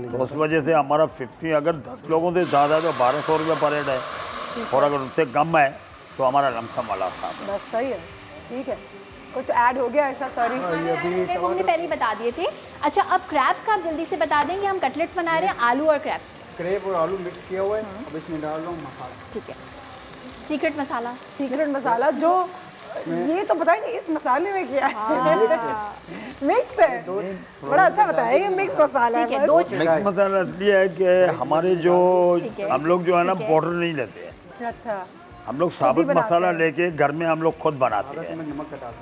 तो उस वजह से हमारा 50 अगर 10 लोगों से ज़्यादा है तो 1200 रुपया पर हेड है और अगर उससे कम है तो हमारा लमसम वाला हिसाब। बस सही है, ठीक है। कुछ ऐड हो गया ऐसा? सॉरी हमने पहले ही बता दिए थे। अच्छा, अब क्रैब्स का आप जल्दी से बता देंगे। हम कटलेट्स बना रहे हैं, आलू और क्रैब्स। क्रेब और आलू मिक्स किया हुआ है। अब इसमें डाल रहा हूँ मसाला। ठीक है, सीक्रेट मसाला। सीक्रेट मसाला जो ये तो बताएंगे इस मसाले में क्या है? मिक्स है। बड़ा अच्छा बताया, ये मिक्स मसाला है। मिक्स मसाला इसलिए है कि हमारे जो हम लोग जो है ना पाउडर नहीं लेते हैं। अच्छा, हम लोग साबुत मसाला लेके घर में हम लोग खुद बनाते हैं।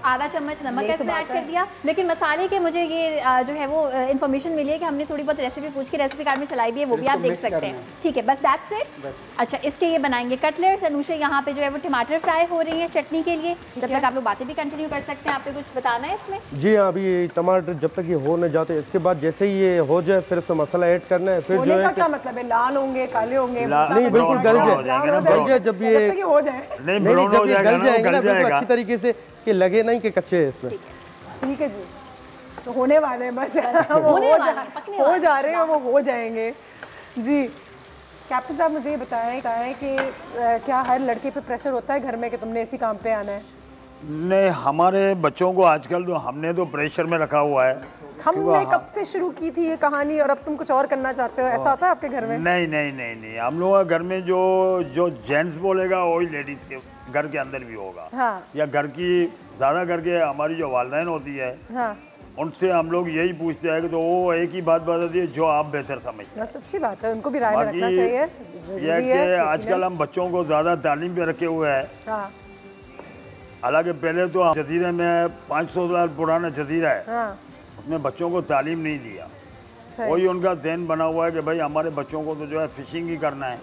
आधा चम्मच नमक इसमें ऐड कर दिया। लेकिन मसाले के मुझे ये जो है वो इन्फॉर्मेशन मिली है कि हमने थोड़ी बहुत रेसिपी पूछ के रेसिपी कार्ड में चलाई भी है, वो भी आप देख सकते हैं। ठीक है, बस दैट्स इट। अच्छा, इसके ये बनाएंगे कटलेट्स। अनुषा यहाँ पे जो है वो टमाटर फ्राई हो रही है चटनी के लिए। जब तक आप लोग बातें भी कंटिन्यू कर सकते हैं। आपको कुछ बताना है इसमें? जी हाँ, अभी टमाटर जब तक ये हो न जाते इसके बाद जैसे ही ये हो जाए फिर उसमें मसाला ऐड करना है। फिर जो है क्या मतलब है, लाल होंगे, काले होंगे? नहीं, बिल्कुल गल जाए। जब ये हो जाए नहीं जब ये गल जाएगा ना बिल्कुल अच्छी तरीके से कि लगे नहीं कि कच्चे है इसमें। ठीक है जी, तो होने वाले हैं बस। हो जा रहे हैं, वो हो जाएंगे जी। कैप्टन साहब मुझे ये बताएं कि क्या हर लड़के पे प्रेशर होता है घर में कि तुमने इसी काम पे आना है? नहीं, हमारे बच्चों को आजकल तो हमने तो प्रेशर में रखा हुआ है। हमने कब से शुरू की थी ये कहानी और अब तुम कुछ और करना चाहते हो, ऐसा होता है आपके घर में? नहीं नहीं नहीं नहीं, हम लोग घर में जो जेंट्स बोलेगा वही लेडीज के घर के अंदर भी होगा। हाँ। या घर की ज़्यादा करके हमारी जो वालिदैन होती है हाँ। उनसे हम लोग यही पूछते हैं कि तो वो एक ही बात बताती है जो आप बेहतर समझते हैं। अच्छी बात है, उनको भी राय में रखना चाहिए। यह कि आजकल हम बच्चों को ज़्यादा तालीम पे रखे हुए हैं। हालांकि पहले तो जजीरे में 500 साल पुराना जजीरा है, उसमें बच्चों को तालीम नहीं दिया। वही उनका ज़हन बना हुआ है कि भाई हमारे बच्चों को तो जो है फिशिंग ही करना है।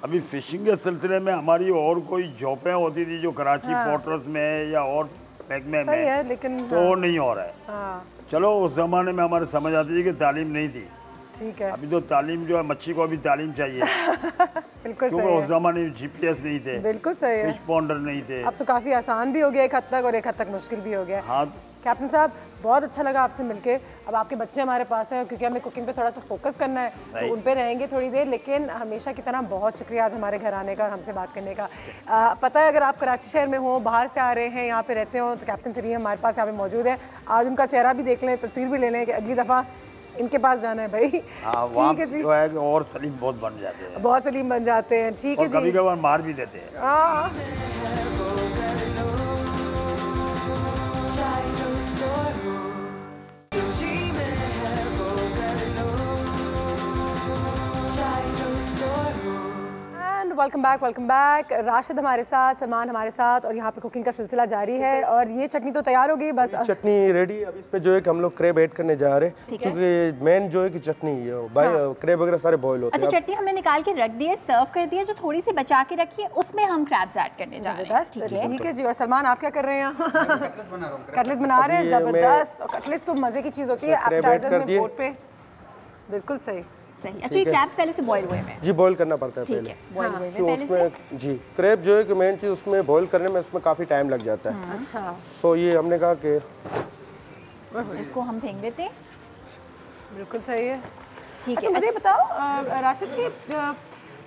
अभी फिशिंग के सिलसिले में हमारी और कोई जॉबें होती थी जो कराची पोर्ट्स में या और महकमे में, लेकिन तो नहीं हो रहा है। चलो उस जमाने में हमारे समझ आती थी कि तालीम नहीं थी। ठीक है, अभी तो तालीम जो है मच्छी को अभी तालीम चाहिए। बिल्कुल क्योंकि उस जमाने में GPS नहीं थे। बिल्कुल सही है, फिश पॉन्डर नहीं थे। अब तो काफ़ी आसान भी हो गया एक हद तक और एक हद तक मुश्किल भी हो गया। हाँ कैप्टन साहब, बहुत अच्छा लगा आपसे मिलके। अब आपके बच्चे हमारे पास हैं क्योंकि हमें कुकिंग पे थोड़ा सा फोकस करना है तो उन पे रहेंगे थोड़ी देर, लेकिन हमेशा की तरह बहुत शुक्रिया आज हमारे घर आने का, हमसे बात करने का। पता है अगर आप कराची शहर में हो, बाहर से आ रहे हैं, यहाँ पे रहते हो तो कैप्टन सलीम हमारे पास यहाँ पे मौजूद है। आज उनका चेहरा भी देख लें, तस्वीर भी ले लें कि अगली दफ़ा इनके पास जाना है भाई। ठीक है जी, जो है कि और सलीम बहुत बन जाते हैं, बहुत सलीम बन जाते हैं। ठीक है जी, कभी कभार मार भी देते हैं। Welcome back. राशिद हमारे साथ, सलमान हमारे साथ, और यहाँ पे कुकिंग का सिलसिला जारी है। और ये चटनी तो तैयार हो गई, बस चटनी रेडी। अब इसमें जो है कि हम लोग क्रेब ऐड करने जा रहे हैं, क्योंकि मेन जो है कि चटनी क्रेब वगैरह सारे बॉईल होते हैं। अच्छा, चटनी हमने निकाल के रख दी है, सर्व कर दी है। जो थोड़ी सी बचा के रखी है उसमें हम क्रैब्स ऐड करने जा रहे हैं। ठीक है जी। और सलमान आप क्या कर रहे हैं? कटलेट्स बना रहे हैं। जबरदस्त। और कटलेट्स तो मजे की चीज होती है। एपेटाइजर में बोर्ड पे बिल्कुल सही। अच्छा, ये क्रैब्स पहले से बॉईल हुए हैं? जी, बॉईल करना पड़ता है पहले। बॉईल हुए तो उसमें जी क्रेब जो है कि मेन चीज़ उसमें बॉईल करने में उसमें काफ़ी टाइम लग जाता है। अच्छा, तो ये हमने कहा कि इसको हम फेंक देते हैं। बिल्कुल सही है। ठीक है। मुझे बताओ राशिद की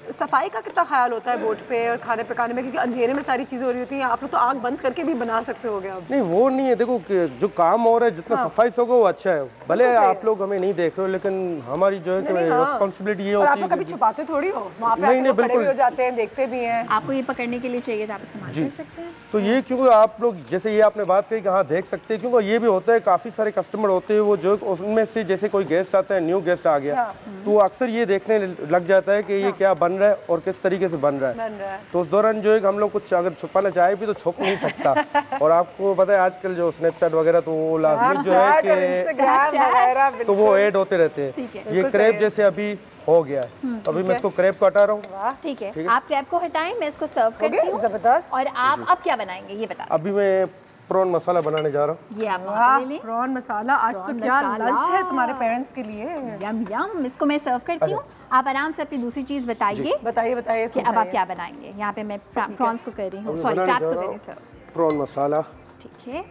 सफाई का कितना ख्याल होता है बोर्ड पे और खाने पकाने में, क्योंकि अंधेरे में सारी चीज़ें हो रही होती हैं। आप लोग तो आँख बंद करके भी बना सकते हो गया। अब नहीं, वो नहीं है। देखो कि जो काम हो रहा है जितना सफाई से होगा वो अच्छा है। भले आप लोग हमें नहीं देख रहे हो, लेकिन हमारी जो है कि रिस्पॉन्सिबिलिटी ये होती है। आप लोग कभी छुपाते थोड़ी हो? वहाँ पे नहीं, बिल्कुल हो जाते हैं, देखते भी हैं। आपको ये पकड़ने के लिए चाहिए, आप इस्तेमाल कर सकते हैं। तो ये क्योंकि आप लोग जैसे ये आपने बात कही कि हाँ देख सकते हैं, क्योंकि ये भी होता है काफ़ी सारे कस्टमर होते हैं वो जो उनमें से जैसे कोई गेस्ट आता है, न्यू गेस्ट आ गया, तो अक्सर ये देखने लग जाता है कि ये क्या बन रहा है और किस तरीके से बन रहा है। तो उस दौरान जो है हम लोग कुछ अगर छुपाना चाहे भी तो छुप नहीं सकता। और आपको पता है आजकल जो स्नैपचैट वगैरह तो वो लाजमी जो है कि तो वो ऐड होते रहते हैं। ये क्रेब जैसे अभी हो गया है, अभी मैं इसको क्रेब को हटा रहा हूँ। ठीक है, आप क्रेब को हटाएं, मैं इसको सर्व करती हूँ। जबरदस्त। और आप अब क्या बनाएंगे ये बताओ। अभी मैं प्रॉन मसाला बनाने जा रहा हूँ। ये आप ले लें। प्रॉन मसाला। आज तो क्या लंच है तुम्हारे पेरेंट्स के लिए। यम यम। इसको मैं सर्व करती हूँ। आप आराम से अपनी दूसरी चीज बताइए। बताइए कि अब आप क्या बनाएंगे। यहाँ पे मैं प्रॉन्स को कर रही हूँ, सॉरी क्रैब्स को कर रही हूँ सर्व। प्रॉन मसाला। ठीक है।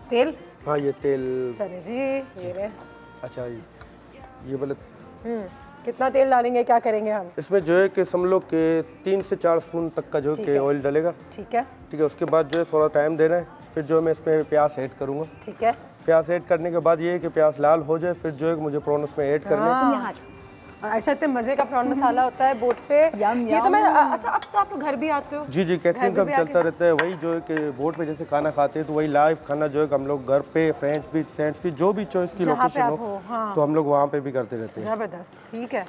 तेल। हाँ, ये तेल। चलिए जी, ये ले। अच्छा, ये बोले कितना तेल डालेंगे, क्या करेंगे हम? इसमें जो है कि हम लोग के 3 से 4 स्पून तक का जो है ऑयल डलेगा। ठीक है। ठीक है, उसके बाद जो है थोड़ा टाइम देना है। फिर जो मैं इसमें प्याज ऐड करूँगा। ठीक है। प्याज ऐड करने के बाद ये है कि प्याज लाल हो जाए, फिर जो है मुझे प्रॉन उसमें ऐड करने हैं। ऐसा इतने मजे का प्रॉन मसाला होता है बोट पे। ये तो मैं अच्छा, अब तो आप लोग घर भी आते हो? जी, कैटरिंग का भी चलता रहता है। वही जो है कि बोट पे जैसे खाना खाते हैं तो वही लाइव खाना जो है हम लोग घर पे फ्रेंच बीच, सैंड्स बीच, जो भी चॉइस की लोकेशन हो तो हम लोग वहाँ पे भी करते रहते हैं। जबरदस्त। ठीक है।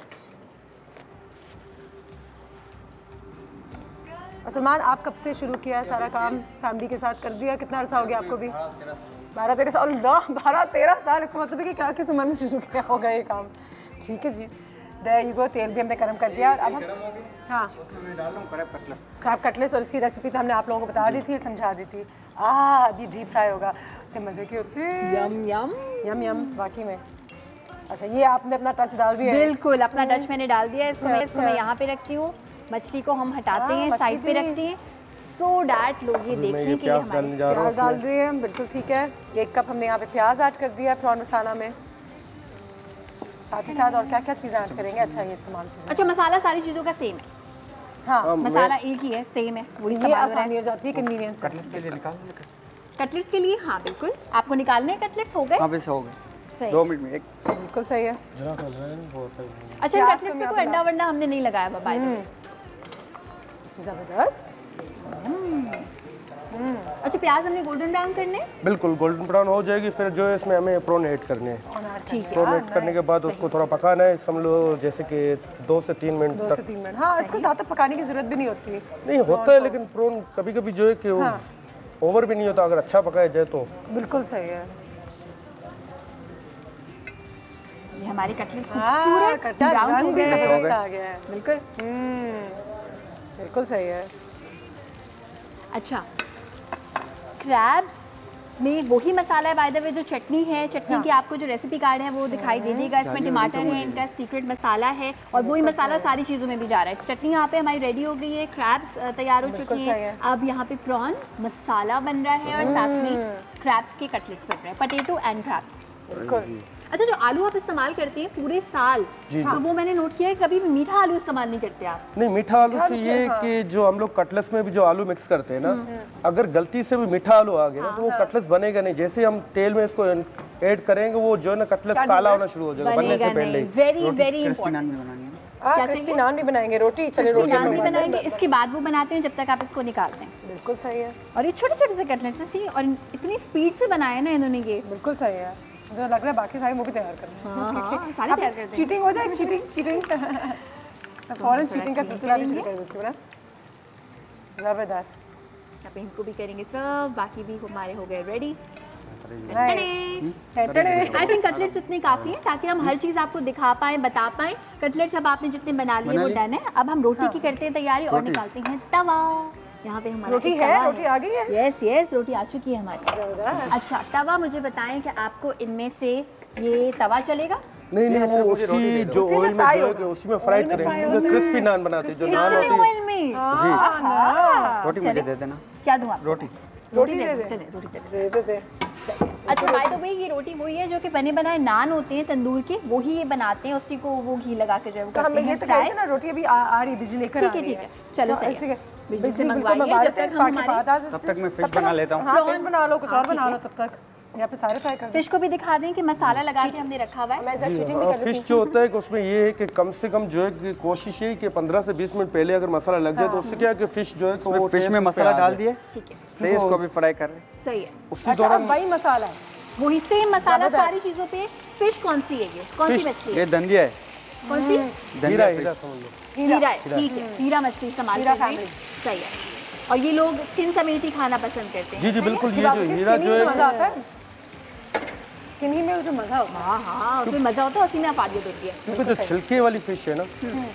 और सलमान, आप कब से शुरू किया है सारा काम? फैमिली के साथ कर दिया? कितना अर्सा हो गया आपको भी? 12-13 साल। 12-13 साल। इसका मतलब है कि क्या किस उम्र में शुरू किया होगा ये काम? ठीक है जी। There you go. तेल भी हमने गर्म कर दिया। अब हम क्रैब कटलेट्स और इसकी रेसिपी तो हमने आप लोगों को बता दी थी और समझा दी थी। अभी डीप फ्राई होगा। इतने मज़े की होती है। यम यम यम यम, वाकई में। अच्छा, ये आपने अपना टच डाल दिया? बिल्कुल, अपना टच मैंने डाल दिया। इसको मैं यहाँ पे रखती हूँ। मछली को हम हटाते हैं, साइड पे रखते हैं, सो डैट लोग ये देखने के लिए हमारे प्याज डाल दिए। बिल्कुल ठीक है। 1 कप हमने यहाँ पे प्याज ऐड कर दिया प्रॉन मसाला में। साथ ही साथ और क्या क्या चीज़ें ऐड करेंगे? अच्छा, ये तमाम चीज़ें। अच्छा, मसाला सारी चीज़ों का सेम है? हाँ, मसाला एक ही है, सेम है। वो ये आसानी हो जाती है, कन्वीनियंस। कटलेट्स के लिए निकाल। कटलेट्स के लिए हाँ बिल्कुल। आपको निकालने हैं कटलेट्स? हो गए? हाँ, बस हो गए। 2 मिनट में एक। बिल्कुल सही है। अच्छा, कटलेट्स में कोई अंडा वंडा हमने नहीं लगाया बाय द वे। जबरदस्त। अच्छा, प्याज हमने गोल्डन ब्राउन करने? बिल्कुल, गोल्डन ब्राउन हो जाएगी। फिर जो है इसमें हमें प्रॉन ऐड करने हैं। ठीक है। प्रॉन ऐड करने के बाद उसको थोड़ा पकाना है, समझ लो जैसे कि 2 से 3 मिनट तक। 2 से 3 मिनट। हाँ, इसको ज़्यादा पकाने की जरूरत भी नहीं होती। नहीं होता है, लेकिन प्रॉन कभी कभी जो है कि ओवर भी नहीं होता अगर अच्छा पकाया जाए तो। बिल्कुल सही है। ये हमारी कटलेट्स खूबसूरत ब्राउन भी जबरदस्त आ गया है। बिल्कुल बिल्कुल सही है। अच्छा, क्रैब्स में वही मसाला है बाय द वे जो चटनी है। चटनी की आपको जो रेसिपी कार्ड है वो दिखाई दे देगा। इसमें टमाटर है, इनका सीक्रेट मसाला है और वही मसाला सारी चीज़ों में भी जा रहा है। चटनी यहाँ पे हमारी रेडी हो गई है, क्रैब्स तैयार हो चुकी हैं। अब यहाँ पे प्रॉन मसाला बन रहा है और साथ में क्रैब्स के कटलेट्स बन रहे हैं, पोटैटो एंड क्रैब्स। बिल्कुल। अच्छा, जो आलू आप इस्तेमाल करते हैं पूरे साल, तो वो मैंने नोट किया है कभी भी मीठा आलू इस्तेमाल नहीं करते आप? नहीं, मीठा आलू से ये कि जो हम लोग कटलेट्स में भी जो आलू मिक्स करते हैं ना, अगर गलती से भी मीठा आलू आ गया ना तो वो कटलेट्स बनेगा नहीं। जैसे हम तेल में इसको ऐड करेंगे वो जो है ना कटलेट्स काला होना शुरू हो जाएगा बनने से पहले। Very very important. क्या क्रिस्पी नान भी बनाएंगे? रोटी? चलिए रोटी नान भी बनाएंगे, इसके बाद वो बनाते हैं जब तक आप इसको निकालते हैं। बिल्कुल सही है। और ये छोटे छोटे से कटलेट्स हैं सी, और इतनी स्पीड से बनाए ना इन्होंने ये। बिल्कुल सही है। मुझे लग रहा है बाकी सारी वो भी तैयार करना है। सारे तैयार करते हैं। चीटिंग हो जाए, चीटिंग। फौरन चीटिंग का सिलसिला भी शुरू कर देती हूँ ना। जबरदस्त। अब इनको भी करेंगे सब, बाकी भी हमारे हो गए रेडी। आई थिंक कटलेट्स इतने काफ़ी हैं ताकि हम हर चीज़ आपको दिखा पाएँ, बता पाएँ। कटलेट्स अब आपने जितने बना लिए वो डन है। अब हम रोटी की करते हैं तैयारी और निकालते हैं तवा। यहाँ पे हमारा रोटी है, रोटी आ गई है। यस यस, रोटी आ चुकी है हमारी। अच्छा, तवा मुझे बताएं कि आपको इनमें से ये तवा चलेगा? नहीं नहीं, वो उसी जो ऑयल में जो है उसी में फ्राई करेंगे, जो क्रिस्पी नान बनाते हैं, जो नान होती है ऑयल में। जी। रोटी मुझे दे देना। क्या दूँ आप? रोटी दे दे। चले रोटी दे। अच्छा, बाय द वे ये रोटी वही है जो कि बने बनाए नान होते हैं तंदूर के, वही ये बनाते हैं, उसी को वो घी लगा के जो है वो करते हैं। ये तो कहते हैं ना, रोटी अभी आ रही, बिजली लेकर आ रही है। ठीक है, चलो सही है। बिजली से मंगवाइए जब तक हमारे तब तक मैं फिश बना लेता हूँ। हाँ, फिश बना लो, कुछ और बना लो तब तक। यहाँ पे सारे फ्राई कर। फिश को भी दिखा दें कि मसाला लगा के हमने रखा हुआ है। फिश जो होता है कि उसमें ये है कि कम से कम जो है कि कोशिश है कि 15 से 20 मिनट पहले अगर मसाला लग जाए तो उससे क्या है कि फिश जो है तो फिश में मसाला डाल दिए, ठीक है, सही, इसको भी फ्राई कर रहे हैं। सही है। उसके दौरान वही मसाला है, वही सेम मसाला सारी चीजों पे। फिश कौन सी है? ये कौन सी मछली है? ये दंदिया है। कौन सी? दंदिया हीरा समझ लो। हीरा है, ठीक है, हीरा मछली इस्तेमाल कर रहे हैं। सही है। और ये लोग स्किन समेत ही खाना पसंद करते हैं। जी जी बिल्कुल। ये जो हीरा जो है स्किन ही में जो मजा होता है। हाँ हाँ, उसमें मजा होता है, उसी में आफादियत होती है। क्योंकि जो छिलके वाली फिश है ना,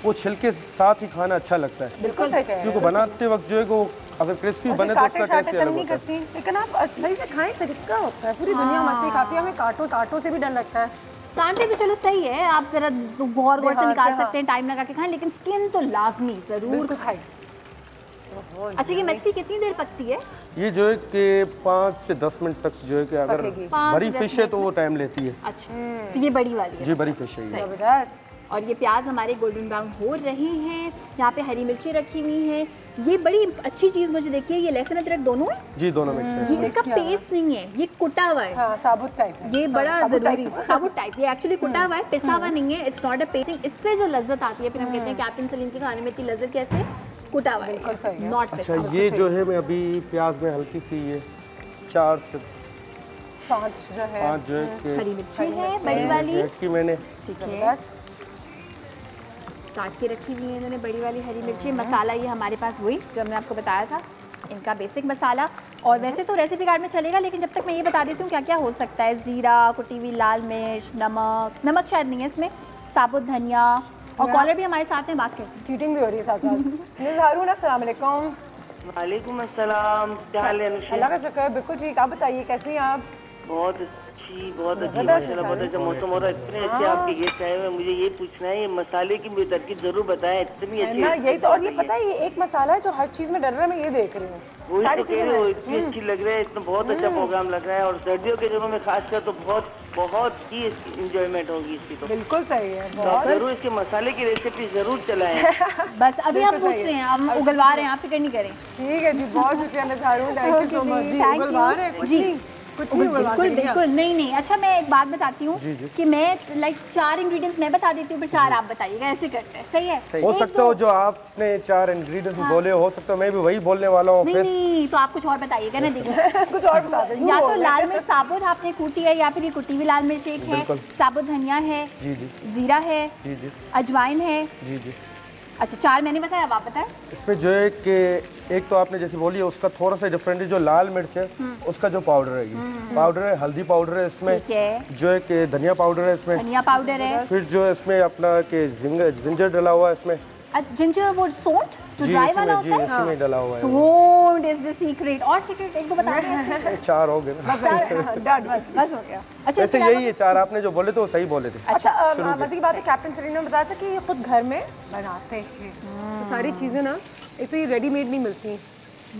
वो छिलके साथ ही खाना अच्छा लगता है। बिल्कुल सही कह रहे हैं। क्योंकि बनाते वक्त जो है वो अगर क्रिस्पी बने तो उसका टेस्ट अलग होता है। लेकिन आप सही से खाएं, तरीका होता है। पूरी दुनिया मछली खाती है, हमें कांटों से भी डर लगता है। कांटे तो चलो सही है, आप जरा गौर से निकाल सकते हैं, टाइम लगा के खाएं, लेकिन स्किन तो लाजमी जरूर खाएं। अच्छा, ये मछली कितनी देर पकती है? ये जो है कि 5 से 10 मिनट तक जो है कि अगर बड़ी फिश है तो वो टाइम लेती है। अच्छा, तो ये बड़ी वाली है? जी बड़ी फिश है ये। जबरदस्त। और ये प्याज हमारे गोल्डन ब्राउन हो रहे हैं। यहाँ पे हरी मिर्ची रखी हुई हैं। ये बड़ी अच्छी चीज़ मुझे देखिए, ये लहसुन अदरक दोनों है? जी दोनों मिक्स है। ये इसका पेस्ट नहीं है, ये कुटा हुआ है। हाँ, साबुत टाइप है। ये बड़ा जरूरी, साबुत टाइप। ये एक्चुअली कुटा हुआ है, पिसा हुआ नहीं है। It's not a pasting. इससे जो लज्जत आती है, फिर हम कहते हैं कैप्टन सलीम के खाने में इतनी लज्जत कैसे? कुटा हुआ है, नॉट अच्छा, ये जो है मैं अभी प्याज में हल्की सी ये 4 से 5 जो है हरी मिर्ची है बड़ी वाली की मैंने, ठीक है, काट के रखी हुई है इन्होंने बड़ी वाली हरी मिर्ची। मसाला ये हमारे पास वही जो हमने आपको बताया था, इनका बेसिक मसाला। और वैसे तो रेसिपी कार्ड में चलेगा, लेकिन जब तक मैं ये बता देती हूँ क्या क्या हो सकता है। ज़ीरा, कुटी हुई लाल मिर्च, नमक शायद नहीं है इसमें, साबुत धनिया, और कॉलर भी हमारे साथ में। बात करते चीटिंग भी हो रही है साथ साथ। हारून अस्सलाम वालेकुम। वालेकुम अस्सलाम, क्या हाल है अनुषा? अल्लाह का शुक्र, बिल्कुल ठीक। आप बताइए कैसी हैं आप? बहुत अच्छी, बहुत अच्छी माशाल्लाह, बहुत अच्छा मौसम हो रहा है। इतने अच्छे आपके गेस्ट आए हुए, मुझे ये पूछना है, ये मसाले की मुझे तरकीब जरूर बताएं। इतनी अच्छी यही तो, और ये पता है ये एक मसाला है जो हर चीज में डल रहा है, मैं ये देख रही हूँ। वही तो कह रही हूँ, इतनी अच्छी लग रहा है, इतना बहुत अच्छा प्रोग्राम लग रहा है। और सर्दियों के दिनों में खासकर तो बहुत बहुत ही इंजॉयमेंट होगी इसकी। तो बिल्कुल सही है, तो जरूर इसके मसाले की रेसिपी जरूर चलाएं। बस अभी हम पूछ रहे हैं, हम उगलवा रहे हैं, आप फिक्र नहीं करें। ठीक है जी, बहुत शुक्रिया हारून, थैंक यू सो मच जी। उगलवा रहे हैं कुछ नहीं, बिल्कुल बिल्कुल नहीं। अच्छा, मैं एक बात बताती हूँ कि मैं लाइक 4 इंग्रेडिएंट्स मैं बता देती हूँ, फिर 4 आप बताइएगा, ऐसे करते हैं, सही है? हो सकता है जो आपने 4 इंग्रेडिएंट्स बोले, हो सकता है मैं भी वही बोलने वाला हूँ। नहीं, तो आप कुछ और बताइएगा ना। देखिए कुछ और बता दें। या तो लाल मिर्च साबुत आपने कूटी है, या फिर ये कुटी हुई लाल मिर्च एक है, साबुत धनिया है, जीरा है, अजवाइन है। अच्छा, 4 मैंने बताया, अब आप बताएं। इसमें जो है कि एक तो आपने जैसे बोली है उसका थोड़ा सा डिफरेंट है, जो लाल मिर्च है उसका जो पाउडर है, ये पाउडर है, हल्दी पाउडर है इसमें, जो है कि धनिया पाउडर है इसमें, धनिया पाउडर है, फिर जो है इसमें अपना के जिंजर डला हुआ है इसमें। जिंजर वो सौंठ जो ड्राई वाला होता है, इसमें डला हुआ है। सौंठ इज द सीक्रेट। और सीक्रेट एक दो बता दें। 4 हो गए ना, बस हो गया। अच्छा, ऐसे यही है 4 आपने जो बोले थे वो सही बोले थे। अच्छा, मजे की बात है, कैप्टन सलीम ने बताया था कि ये खुद घर में बनाते हैं, तो सारी चीजें ना, एक तो ये रेडीमेड नहीं मिलती।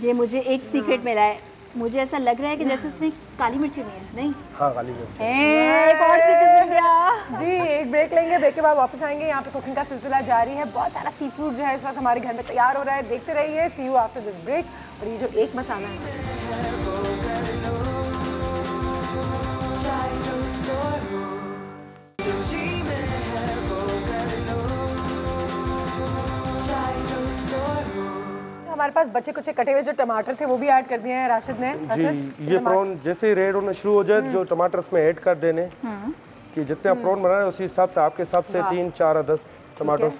ये मुझे एक सीक्रेट मिला है, मुझे ऐसा लग रहा है कि जैसे इसमें काली मिर्ची नहीं। हाँ, काली मिर्च। एक और सीक्रेट मिल गया जी। एक ब्रेक लेंगे, ब्रेक के बाद वापस आएंगे। यहाँ पे कुकिंग का सिलसिला जारी है, बहुत सारा सी फूड जो है इस वक्त हमारे घर में तैयार हो रहा है, देखते रहिए। सी यू आफ्टर दिस ब्रेक। और ये जो एक मसाला है हमारे पास बचे कुछ कटे हुए जो टमाटर थे वो भी ऐड कर दिए हैं राशिद ने। जी, ये प्रॉन जैसे ही रेड होना शुरू हो जाए, जो टमाटर इसमें ऐड कर देने, कि जितने आप प्रॉन बना रहे हैं उसी हिसाब से, आपके हिसाब से 3-4 अदद टमाटर।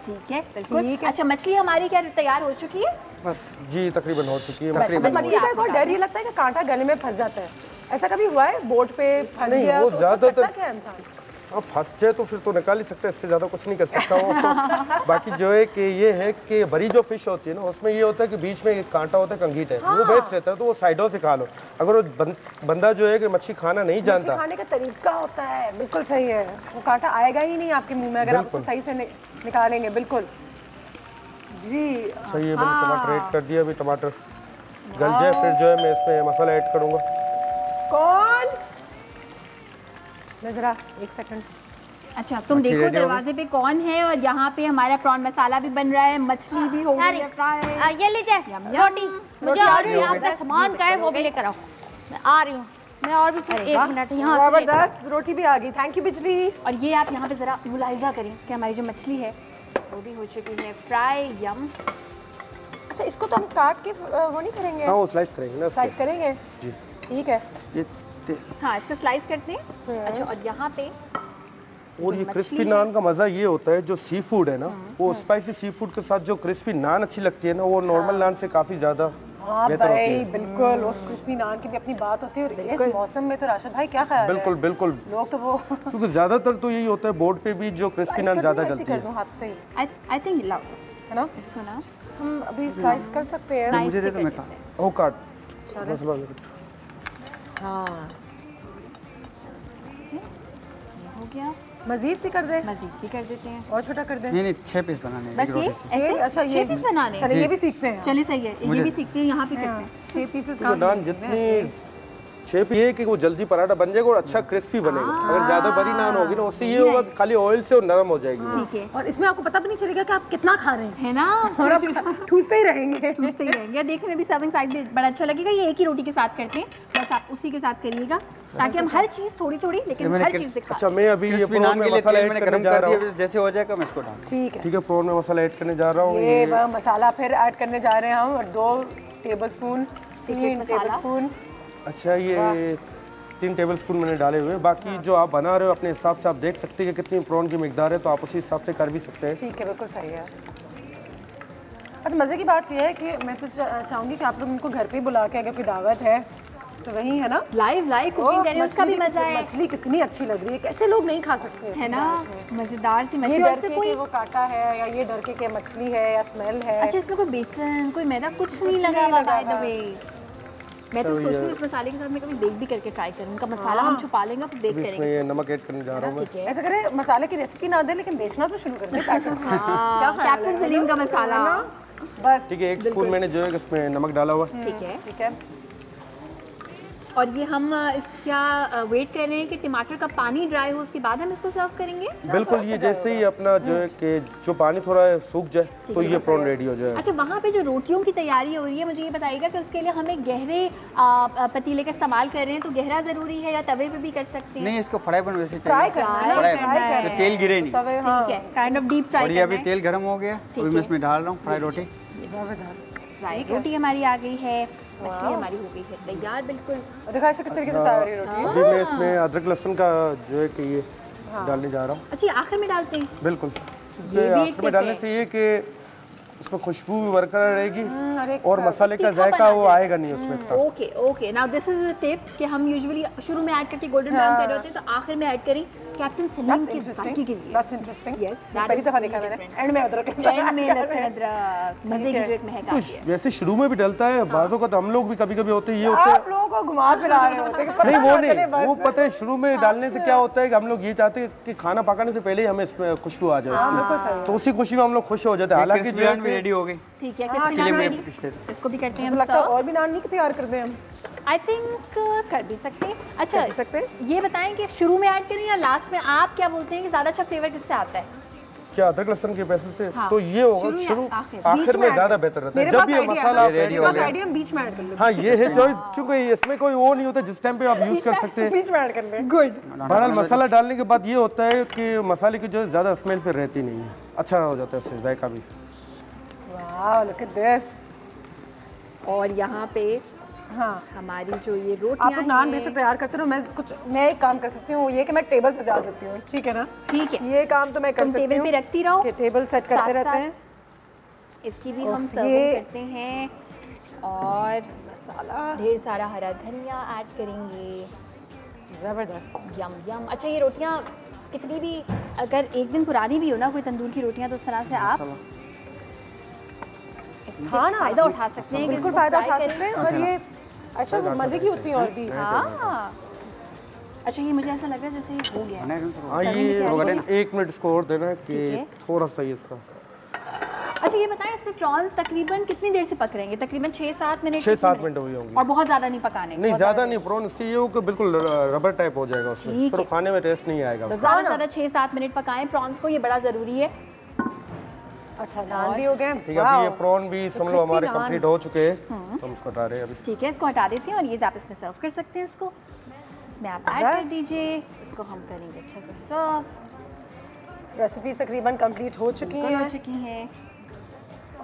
ठीक है बिल्कुल। अच्छा मछली हमारी क्या तैयार हो चुकी है? बस जी तकरीबन हो चुकी है। मछली का एक डर ये लगता है कि कांटा गले में फंस जाता है, ऐसा कभी हुआ है बोट पे फंस गया? वो ज्यादातर क्या इंसान अब फंस जाए तो फिर तो निकाल ही सकते हैं, इससे ज़्यादा कुछ नहीं कर सकता हूँ। बाकी जो है कि ये है कि बड़ी जो फिश होती है ना उसमें ये होता है कि बीच में एक कांटा होता है, कंगीट है, वो वेस्ट रहता है, तो वो साइडों से खा लो। अगर वो बंदा जो है कि मच्छी खाना नहीं जानता, खाने का तरीका होता है, बिल्कुल सही है, वो कांटा आएगा ही नहीं आपके मुंह में अगर आप उसको सही से निकालेंगे। बिल्कुल जी सही है। मैंने टमाटर ऐड कर दिया, अभी टमाटर गल जाए फिर जो है मैं इसमें मसाला ऐड करूँगा। कौन जरा एक सेकंड। अच्छा तुम देखो दरवाजे पे कौन है, और यहाँ पे हमारा प्रॉन मसाला भी बन रहा है, मछली भी हो गई है फ्राई। ये लीजिए रोटी, मुझे और आपका सामान का है वो भी लेकर आओ, मैं आ रही हूँ। मैं और भी 1 मिनट यहाँ से। जबरदस्त, रोटी भी आ गई, थैंक यू बिजली। और ये आप यहाँ पे जरा मुलाहिजा करें कि हमारी जो मछली है वो भी हो चुकी है फ्राई। यम। अच्छा इसको तो हम काट के वो नहीं करेंगे? हाँ वो स्लाइस करेंगे ना, स्लाइस करेंगे जी ठीक है। हाँ इसका स्लाइस करते हैं। अच्छा और यहाँ पे और ये क्रिस्पी नान का मज़ा ये होता है, जो सी फूड है ना वो स्पाइसी सी फूड के साथ जो क्रिस्पी नान अच्छी लगती है ना वो नॉर्मल नान से काफ़ी ज़्यादा बेहतर होती है। बिल्कुल, उस क्रिस्पी नान की भी अपनी बात होती है। और इस मौसम में तो राशिद भाई क्या ख्याल है? बिल्कुल बिल्कुल लोग तो वो क्योंकि ज़्यादातर तो यही होता है बोर्ड पे भी जो क्रिस्पी नान ज़्यादा चलती है। हाथ से आई थिंक लाओ है ना, इसको ना हम अभी स्लाइस कर सकते हैं। मुझे दे दो, मैं ओ काट। हाँ हो गया, मजीद भी कर दे, मजीद भी कर देते हैं और छोटा कर दे। नहीं 6 पीस बनाने हैं बस ये ऐसे। अच्छा ये 6 पीस बनाने, चलिए ये भी सीखते हैं। चलिए सही है, ये भी सीखते हैं, यहाँ पे करते हैं 6 पीसेस का नान जितनी शेप ये है कि वो जल्दी पराठा बन जाएगा और अच्छा क्रिस्पी बनेगा। अगर ज्यादा बड़ी नान होगी ना उससे ये होगा खाली ऑयल से और नरम हो जाएगी। ठीक है, और इसमें आपको पता भी नहीं चलेगा कि आप कितना खा रहे हैं, है ना, और आप ठूसते ही रहेंगे, ठूसते ही रहेंगे। देखने में भी सर्विंग साइज भी बड़ा अच्छा लगेगा। ये एक ही रोटी के साथ करते हैं, बस आप उसी के साथ करिएगा ताकि हम हर चीज थोड़ी थोड़ी लेकिन हर चीज दिखा। अच्छा मैं अभी ये प्रॉन में मसाला ऐड करने जा रहा हूं, जैसे हो जाएगा मैं इसको डाल। ठीक है ठीक है, प्रॉन में मसाला ऐड करने जा रहा हूं। ये मसाला फिर ऐड करने जा रहे हैं हम, और 2 टेबलस्पून 3 टेबलस्पून। अच्छा ये 3 टेबलस्पून मैंने डाले हुए, बाकी जो आप बना रहे हो अपने हिसाब से आप देख सकते हैं कि कितनी प्रॉन की मिकदार है, तो आप उसी हिसाब से कर भी सकते हैं। ठीक है बिल्कुल सही है। अच्छा मज़े की बात यह है कि मैं तो चाहूँगी कि आप लोग उनको घर पे ही बुला के, अगर कोई दावत है तो वही है ना, लाइव कुकिंग करें, उसका भी मजा है। मछली कितनी अच्छी लग रही है, कैसे लोग नहीं खा सकते, है ना, मजेदार सी मछली। और पे कोई वो काटा है या ये डर के मछली है या स्मेल है। अच्छा इसमें कोई बेसन कोई मैदा कुछ नहीं लगा हुआ बाय द वे। मैं तो सोचती हूँ इस मसाले के साथ मैं कभी बेक भी करके ट्राई करूँ। उनका मसाला हम छुपा लेंगे फिर बेक करेंगे। ये नमक ऐड करने जा रहा हूँ मैं। ऐसा करें मसाले की रेसिपी ना दे लेकिन बेचना तो शुरू कर दे पैकेट से। क्या कैप्टन सलीम का मसाला बस। ठीक है, 1 स्पून मैंने जो है इसमें नमक डाला हुआ। ठीक है। और ये हम क्या वेट कर रहे हैं कि टमाटर का पानी ड्राई हो उसके बाद हम इसको सर्व करेंगे? बिल्कुल, ये जैसे ही अपना जो है कि जो पानी थोड़ा सूख जाए तो ये प्रॉन रेडी हो जाए। अच्छा वहाँ पे जो रोटियों की तैयारी हो रही है, मुझे ये बताइएगा कि उसके लिए हमें गहरे पतीले का इस्तेमाल कर रहे हैं, तो गहरा जरूरी है या तवे पे भी कर सकते हैं? नहीं, इसको फ्राई बन वैसे फ्राई करना है, तेल गिरे नहीं। ठीक है, काइंड ऑफ डीप फ्राई। और ये अभी तेल गर्म हो गया, अभी मैं इसमें डाल रहा हूँ फ्राई रोटी। फ्राई रोटी हमारी आ गई है, मछली हमारी हो गई है तैयार। बिल्कुल दिखा किस तरीके से फ्राई हो रही है रोटी। अभी मैं इसमें अदरक लहसुन का जो है कि ये डालने जा रहा हूँ। अच्छा आखिर में डालते हैं? बिल्कुल, आखिर में डालने से ये कि उसमें खुशबू भी बरकरार रहेगी और मसाले का जायका वो आएगा नहीं उसमें। Okay okay, now this is a tip कि हम यूजुअली शुरू में ऐड करके गोल्डन ब्राउन कर रहे होते हैं, तो आखिर में ऐड करें कैप्टन सलीम की बाकी के लिए। That's interesting. यस, पहली दफा देखा मैंने। एंड में अदरक, एंड में लहसुन अदरक, मजे की जो एक महक आती है। वैसे शुरू में भी डलता है, बाजों का तो हम लोग भी कभी-कभी होते हैं, ये होता है आप लोगों को घुमा फिरा रहे होते हैं। नहीं वो नहीं, वो पता है शुरू में डालने से क्या होता है कि हम लोग ये चाहते हैं कि खाना पकाने से पहले ही हमें इसमें खुशबू आ जाए इसकी, तो उसी खुशी में हम लोग खुश हो जाते हैं। हालांकि जो भी रेडी हो गई। ठीक है, इसको भी करते हैं हम। लगता है और भी नान नहीं तैयार कर दें हम? आई थिंक कर भी सकते हैं। अच्छा ये बताएं कि शुरू में ऐड करें या लास्ट में? आप क्या बोलते हैं कि ज्यादा अच्छा फ्लेवर किससे आता है? क्या अदरक लहसुन के पैसे से? हाँ, तो ये होगा शुरू आखिर में ज्यादा बेहतर रहता है, जब ये मसाला रेडी हो गया। आइडिया बीच में ऐड कर लेते हैं। हाँ ये है चॉइस, क्योंकि इसमें कोई वो नहीं होता जिस टाइम पे आप यूज कर सकते हैं। बीच में ऐड कर लें। गुड। बहरहाल मसाला डालने के बाद ये होता है कि मसाले की जो ज्यादा स्मेल फिर रहती नहीं है, अच्छा हो जाता है उससे जायका भी। Wow look at this. और यहाँ पे हाँ हमारी जो ये रोटियां आप नान बेशक तैयार करते रहो, मैं एक काम कर सकती हूँ, ये कि मैं टेबल सजा देती हूँ, ठीक है ना? ठीक है, ये काम तो मैं कर सकती हूँ। टेबल पे रखती रहो, टेबल सेट करते रहते हैं। इसकी भी हम सर्विंग करते हैं और मसाला ढेर सारा हरा धनिया ऐड करेंगे। ज़बरदस्त, यम यम। अच्छा, ये रोटियाँ कितनी भी अगर एक दिन पुरानी भी हो ना कोई तंदूर की रोटियाँ, तो उस तरह से आप हाँ ना फ़ायदा उठा सकते हैं, बिल्कुल फ़ायदा उठा सकते हैं। और ये अच्छा मज़े की होती है और भी। हाँ अच्छा, ये मुझे ऐसा लगा जैसे हो गया। हाँ, ये 1 मिनट इसको और देना है कि थोड़ा सा इसका। अच्छा, ये बताएं इसमें प्रॉन्स तकरीबन कितनी देर से पक रहेंगे? तकरीबन 6-7 मिनट। 6-7 मिनट हुई होंगी। और बहुत ज़्यादा नहीं पकाने? नहीं, ज़्यादा नहीं। प्रॉन से ये हो कि बिल्कुल रबर टाइप हो जाएगा उसमें, तो खाने में टेस्ट नहीं आएगा। ज़्यादा से ज़्यादा 6-7 मिनट पकाएं प्रॉन्स को, ये बड़ा ज़रूरी है। अच्छा, नान भी हो गए। ठीक है, ये प्रॉन भी समझ लो हमारे कंप्लीट हो चुके हैं, हम इसको हटा रहे हैं अभी। ठीक है, इसको हटा देते हैं और ये आप इसमें सर्व कर सकते हैं। इसको इसमें आप ऐड कर दीजिए, इसको हम करेंगे अच्छा से सर्व। रेसिपी तकरीबन कंप्लीट हो चुकी हैं।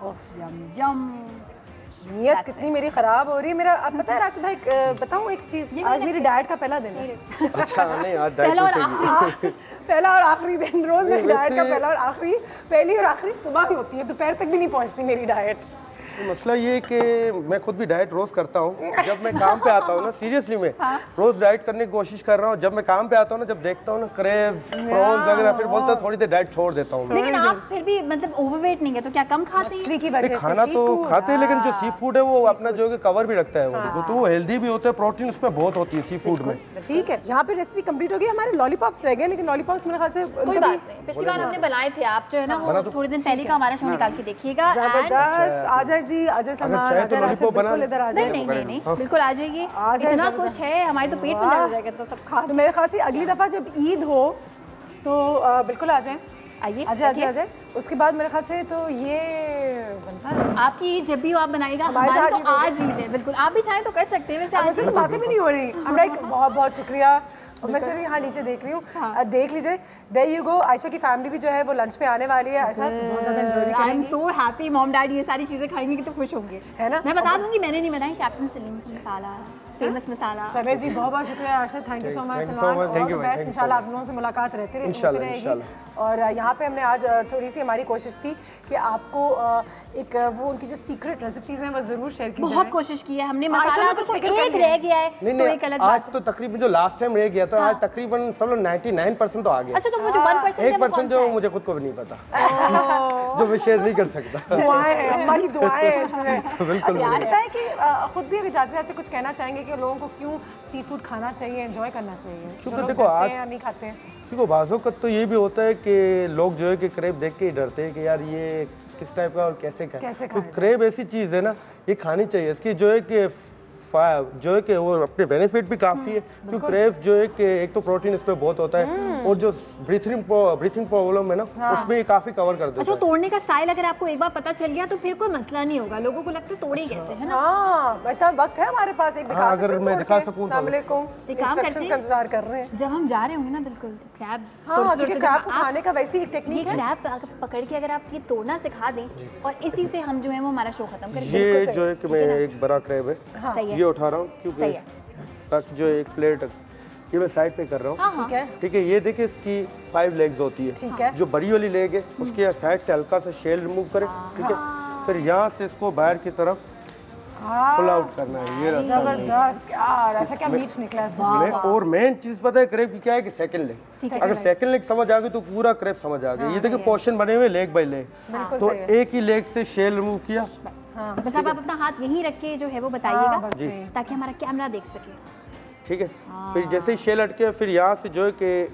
यम यम। नीयत कितनी मेरी ख़राब हो रही है। मेरा अब पता है राशिद भाई, बताऊँ एक चीज़, आज मेरी डाइट का पहला दिन है। अच्छा, नहीं आज डाइट पहला और आखिरी दिन, रोज़ मेरी डाइट का पहला और आखिरी, पहली और आखिरी सुबह ही होती है, दोपहर तक भी नहीं पहुँचती मेरी डाइट। मसला ये कि मैं खुद भी डाइट रोज करता हूँ। जब मैं काम पे आता हूँ ना, सीरियसली मैं रोज डाइट करने की कोशिश कर रहा हूँ। जब मैं काम पे आता हूँ ना, जब देखता हूँ ना क्रैब्स, प्रॉन्स वगैरह, फिर बोलता हूँ थोड़ी देर डाइट छोड़ देता हूँ। लेकिन आप फिर भी मतलब ओवरवेट नहीं है तो क्या कम खाते हैं? की वजह से खाना तो खाते हैं, लेकिन जो सी फूड है वो अपना जो है कवर भी रखता है वो, तो वो हेल्दी भी होता है, प्रोटीन उसमें बहुत होती है सी फूड में। ठीक है, यहाँ पे रेसिपी कंप्लीट हो गई। हमारे लॉलीपॉप्स रह गए, लेकिन लॉलीपॉप्स मेरे ख्याल से कोई बात नहीं, पिछली बार हमने बनाए थे, आप जो है ना वो थोड़े दिन पहले का हमारा शो निकाल के देखिएगा। जबरदस्त। अजय जी, अजय सलमान, नहीं, बिल्कुल आ जाइए। इतना कुछ है, हमारे तो पेट में दर्द हो जाएगा तो सब खा। तो मेरे ख्याल से अगली दफ़ा जब ईद हो तो बिल्कुल आ जाएं। आइए आइए। उसके बाद मेरे ख्याल से तो ये बनता है आपकी ईद जब भी आप बनाएगा, हमारी तो आज ईद है। बिल्कुल, आप भी चाहें तो कर सकते हैं। वैसे आज तो बातें भी नहीं हो रही। हम लाइक बहुत बहुत शुक्रिया। और मैं सिर्फ यहाँ नीचे देख रही हूँ, देख लीजिए, देयर यू गो। आयशा की फैमिली भी जो है वो लंच पे आने वाली है। आयशा बहुत ज़्यादा एंजॉय करेंगी। I am so happy, mom daddy ये सारी चीज़ें खाएंगे तो खुश होंगे, है ना? मैं बता दूंगी, मैंने नहीं बनाई, कैप्टन सलीम मसाला, फेमस मसाला। समीर जी बहुत बहुत शुक्रिया। Ayesha, thank you so much. Thank you best. इंशाल्लाह आप लोगों से मुलाकात रहती रहेगी। और यहाँ पे हमने आज थोड़ी सी हमारी कोशिश थी कि आपको एक वो उनकी जो सीक्रेट रेसिपीज हैं वो जरूर शेयर की। बहुत कोशिश की है हमने। मसाला तो कोई एक रह गया है तो एक अलग आज तो तकरीबन जो लास्ट टाइम रह गया था, आज तकरीबन सब लोग 99% तो आ गया। अच्छा, तो वो जो 1% जो मुझे खुद को भी नहीं पता, जो मैं शेयर नहीं कर सकता। दुआएं हैं, अम्मा की दुआएं हैं इसमें। बिल्कुल। अच्छा, लगता है कि खुद भी अगर जाते जाते कुछ कहना चाहेंगे कि लोगों को क्यों सी फूड खाना चाहिए, एंजॉय करना चाहिए? क्योंकि देखो आज नहीं खाते हैं, देखो बाज़ों का तो ये भी होता है कि लोग जो है कि क्रेब देख के ही डरते हैं कि यार ये किस टाइप का और कैसे खाए। तो क्रेब ऐसी चीज़ है ना, ये खानी चाहिए। इसकी जो है कि वो अपने बेनिफिट भी काफ़ी है, क्योंकि क्रेब जो है कि एक तो प्रोटीन इसमें बहुत होता है और जो ब्रीथिंग प्रॉब्लम है ना उसमें ये काफ़ी कवर कर देता है। अच्छा, तोड़ने का स्टाइल अगर आपको एक बार पता चल गया तो फिर कोई मसला नहीं होगा। लोगों को लगता है तोड़ी कैसे, है ना? हाँ, इतना वक्त है हमारे पास, एक दिखा अगर मैं दिखा सकूं तो इंस्ट्रक्शंस का इंतजार कर रहे हैं। जब हम जा रहे होंगे ना, बिल्कुल क्रैब, हाँ, क्योंकि क्रैब को खाने का वैसे ही एक टेक्निक है। क्रैब पकड़ के अगर आप ये तोड़ना सिखा दें और इसी से हम जो है वो हमारा शो खत्म करेंगे। ये जो है कि मैं एक बड़ा क्रैब है ये उठा रहा हूँ, क्योंकि ताकि जो एक प्लेट ये मैं साइड पे कर रहा हूँ। ठीक है, ठीक है। ये देखिए इसकी 5 लेग्स होती है। ठीक है। जो बड़ी वाली लेग है उसके साइड से हल्का सा शेल रिमूव करें। ठीक है, फिर यहाँ से इसको बाहर की तरफ पुल आउट करना है। ये जबरदस्त। अच्छा, क्या मीट निकला इसमें। और मेन चीज पता है क्रेब की क्या है कि सेकंड लेग, अगर सेकंड लेग समझ आ गई तो पूरा क्रेब समझ आ गया। ये देखिए पोर्शन बने हुए लेग बाय लेग, तो एक ही लेग से शेल रिमूव किया। बस आप अपना हाथ यहीं रख के जो है वो बताइएगा ताकि हमारा कैमरा देख सके। ठीक है, फिर जैसे ही शेल अटके फिर यहाँ से जो है कि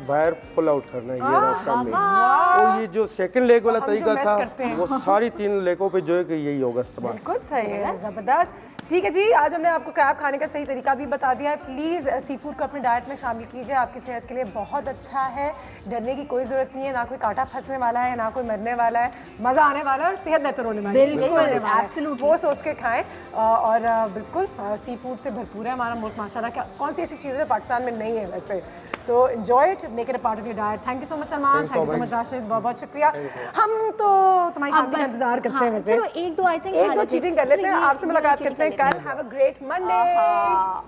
बाहर पुल आउट करना है। ये रास्ता में और ये जो सेकंड लेग वाला तरीका था वो सारी 3 लेगों पे जो है कि यही होगा इस्तेमाल। बिल्कुल सही है, जबरदस्त। ठीक है जी, आज हमने आपको क्रैब खाने का सही तरीका भी बता दिया है। प्लीज़ सी फूड को अपनी डाइट में शामिल कीजिए, आपकी सेहत के लिए बहुत अच्छा है। डरने की कोई ज़रूरत नहीं है, ना कोई कांटा फंसने वाला है, ना कोई मरने वाला है, मज़ा आने वाला है और सेहत बेहतर होने वाली है। बिल्कुल, वो सोच के खाएं। और बिल्कुल सी फूड से भरपूर है हमारा मुल्क माशाल्लाह। कौन सी ऐसी चीज़ें पाकिस्तान में नहीं है वैसे। So enjoy it, make it a part of your diet. Thank you so much Salman, thank you so much Rashid, बहुत बहुत शुक्रिया। हम तो तुम्हारी फैमिली का इंतजार करते हैं वैसे। चलो एक दो आई थिंक एक दो चीटिंग कर लेते हैं। आपसे मुलाकात करते हैं कल। Have a great Monday.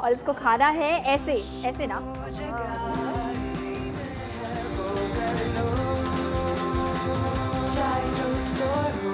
और इसको खाना है ऐसे ऐसे ना। Chai Store